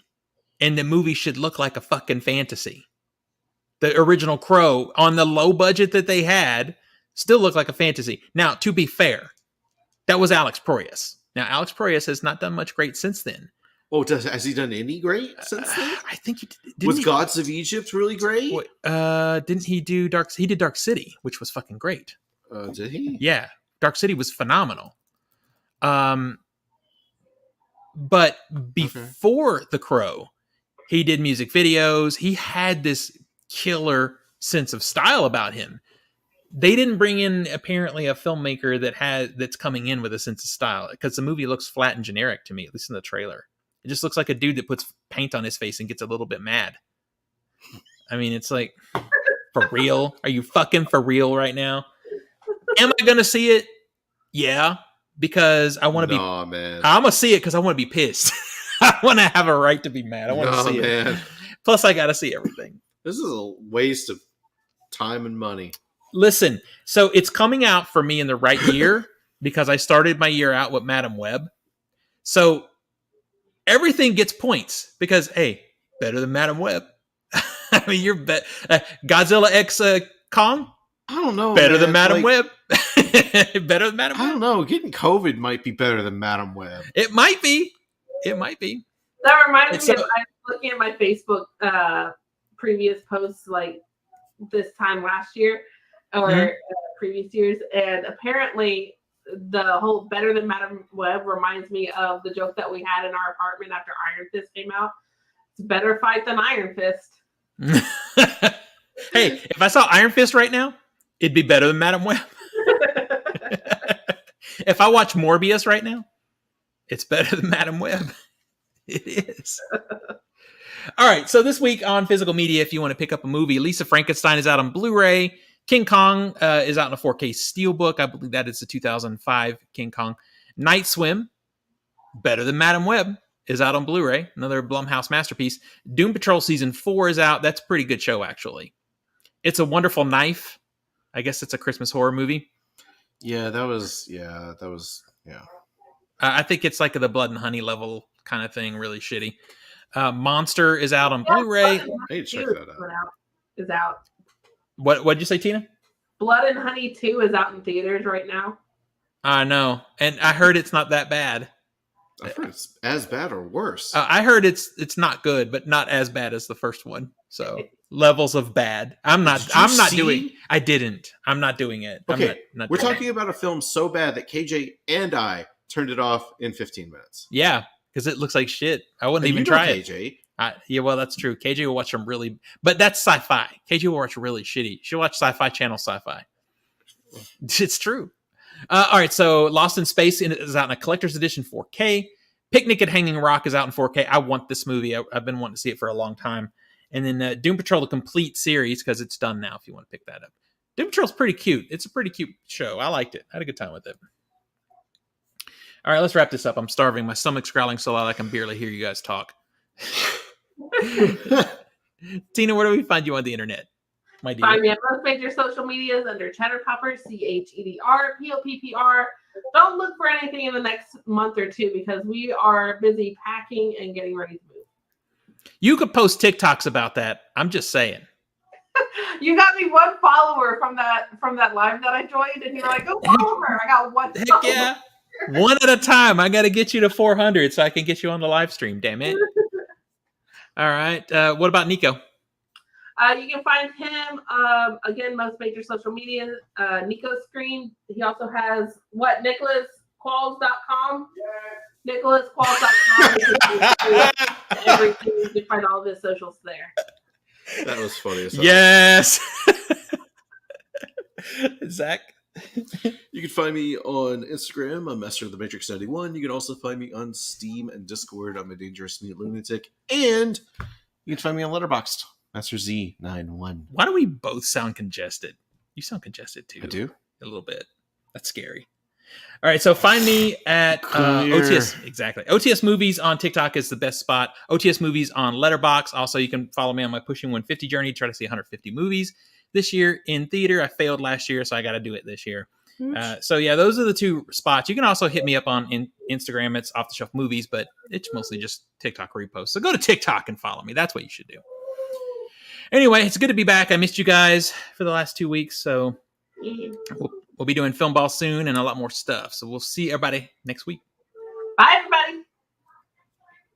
And the movie should look like a fucking fantasy. The original Crow, on the low budget that they had, still looked like a fantasy. Now, to be fair, that was Alex Proyas. Now, Alex Proyas has not done much great since then. Oh, has he done any great since then? I think he did. Was Gods of Egypt really great? Didn't he do Dark? He did Dark City, which was fucking great. Did he? Yeah, Dark City was phenomenal. But before The Crow, he did music videos. He had this killer sense of style about him. They didn't bring in apparently a filmmaker that's coming in with a sense of style, because the movie looks flat and generic to me, at least in the trailer. It just looks like a dude that puts paint on his face and gets a little bit mad. I mean, it's like, for real? Are you fucking for real right now? Am I going to see it? Yeah, because I want to be. Man. I'm going to see it because I want to be pissed. I want to have a right to be mad. I want to see it. Plus, I got to see everything. This is a waste of time and money. Listen, so it's coming out for me in the right year because I started my year out with Madam Web. So everything gets points because, hey, better than Madam Web. I mean, you're Godzilla X Kong? I don't know. Better than Madam Web. Better than Madam Web. I don't know. Getting COVID might be better than Madam Web. It might be. It might be. That reminds me of, I was looking at my Facebook previous posts like this time last year or previous years, and apparently the whole better than Madam Web reminds me of the joke that we had in our apartment after Iron Fist came out. It's better fight than Iron Fist. Hey, if I saw Iron Fist right now, it'd be better than Madam Web. If I watch Morbius right now, it's better than Madam Web. It is. All right, so this week on physical media, if you want to pick up a movie, Lisa Frankenstein is out on Blu-ray. King Kong is out in a 4K Steelbook. I believe that is the 2005 King Kong. Night Swim, better than Madam Web, is out on Blu-ray. Another Blumhouse masterpiece. Doom Patrol Season 4 is out. That's a pretty good show, actually. It's a Wonderful Knife. I guess it's a Christmas horror movie. Yeah, that was. I think it's like the Blood and Honey level kind of thing. Really shitty. Monster is out on Blu-ray. I need to check that out. Is out. What'd you say, Tina? Blood and Honey 2 is out in theaters right now. I know, and I heard it's not that bad. I heard it's as bad or worse. I heard it's not good, but not as bad as the first one. So levels of bad. I'm not doing. I didn't. I'm not doing it. Okay, not we're talking about a film so bad that KJ and I turned it off in 15 minutes. Yeah, because it looks like shit. I wouldn't even try it. KJ. Yeah, well, that's true. KJ will watch some really, but that's sci-fi. KJ will watch really shitty. She'll watch Sci-Fi Channel sci-fi. It's true. All right, so Lost in Space is out in a collector's edition 4K. Picnic at Hanging Rock is out in 4K. I want this movie. I've been wanting to see it for a long time. And then Doom Patrol, the complete series, because it's done now if you want to pick that up. Doom Patrol's pretty cute. It's a pretty cute show. I liked it. I had a good time with it. All right, let's wrap this up. I'm starving. My stomach's growling so loud I can barely hear you guys talk. Tina, where do we find you on the internet? My dear. Find me on most major social medias under Cheddar Popper, CHEDRPOPPR. Don't look for anything in the next month or two because we are busy packing and getting ready to move. You could post TikToks about that. I'm just saying. You got me one follower from that live that I joined, and you're like, "Go follow her." I got one. Heck yeah. One at a time. I got to get you to 400 so I can get you on the live stream. Damn it. All right. What about Nico? You can find him, again, most major social media, Nico Screen. He also has, NicholasQualls.com? NicholasQualls.com. Everything. You can find all of his socials there. That was funny as hell. Yes. Zach? You can find me on Instagram. I'm Master of the Matrix 91. You can also find me on Steam and Discord. I'm a Dangerous Mute Lunatic. And you can find me on Letterboxd. Master Z91. Why do we both sound congested? You sound congested too. I do? A little bit. That's scary. All right, so find me at OTS. Exactly. OTS Movies on TikTok is the best spot. OTS Movies on Letterboxd. Also, you can follow me on my Pushing 150 journey. Try to see 150 movies this year in theater. I failed last year, so I got to do it this year. So yeah, those are the two spots. You can also hit me up on Instagram. It's Off the Shelf Movies, but it's mostly just TikTok reposts. So go to TikTok and follow me. That's what you should do. Anyway, it's good to be back. I missed you guys for the last 2 weeks, so we'll be doing Film Ball soon and a lot more stuff. So we'll see everybody next week. Bye, everybody.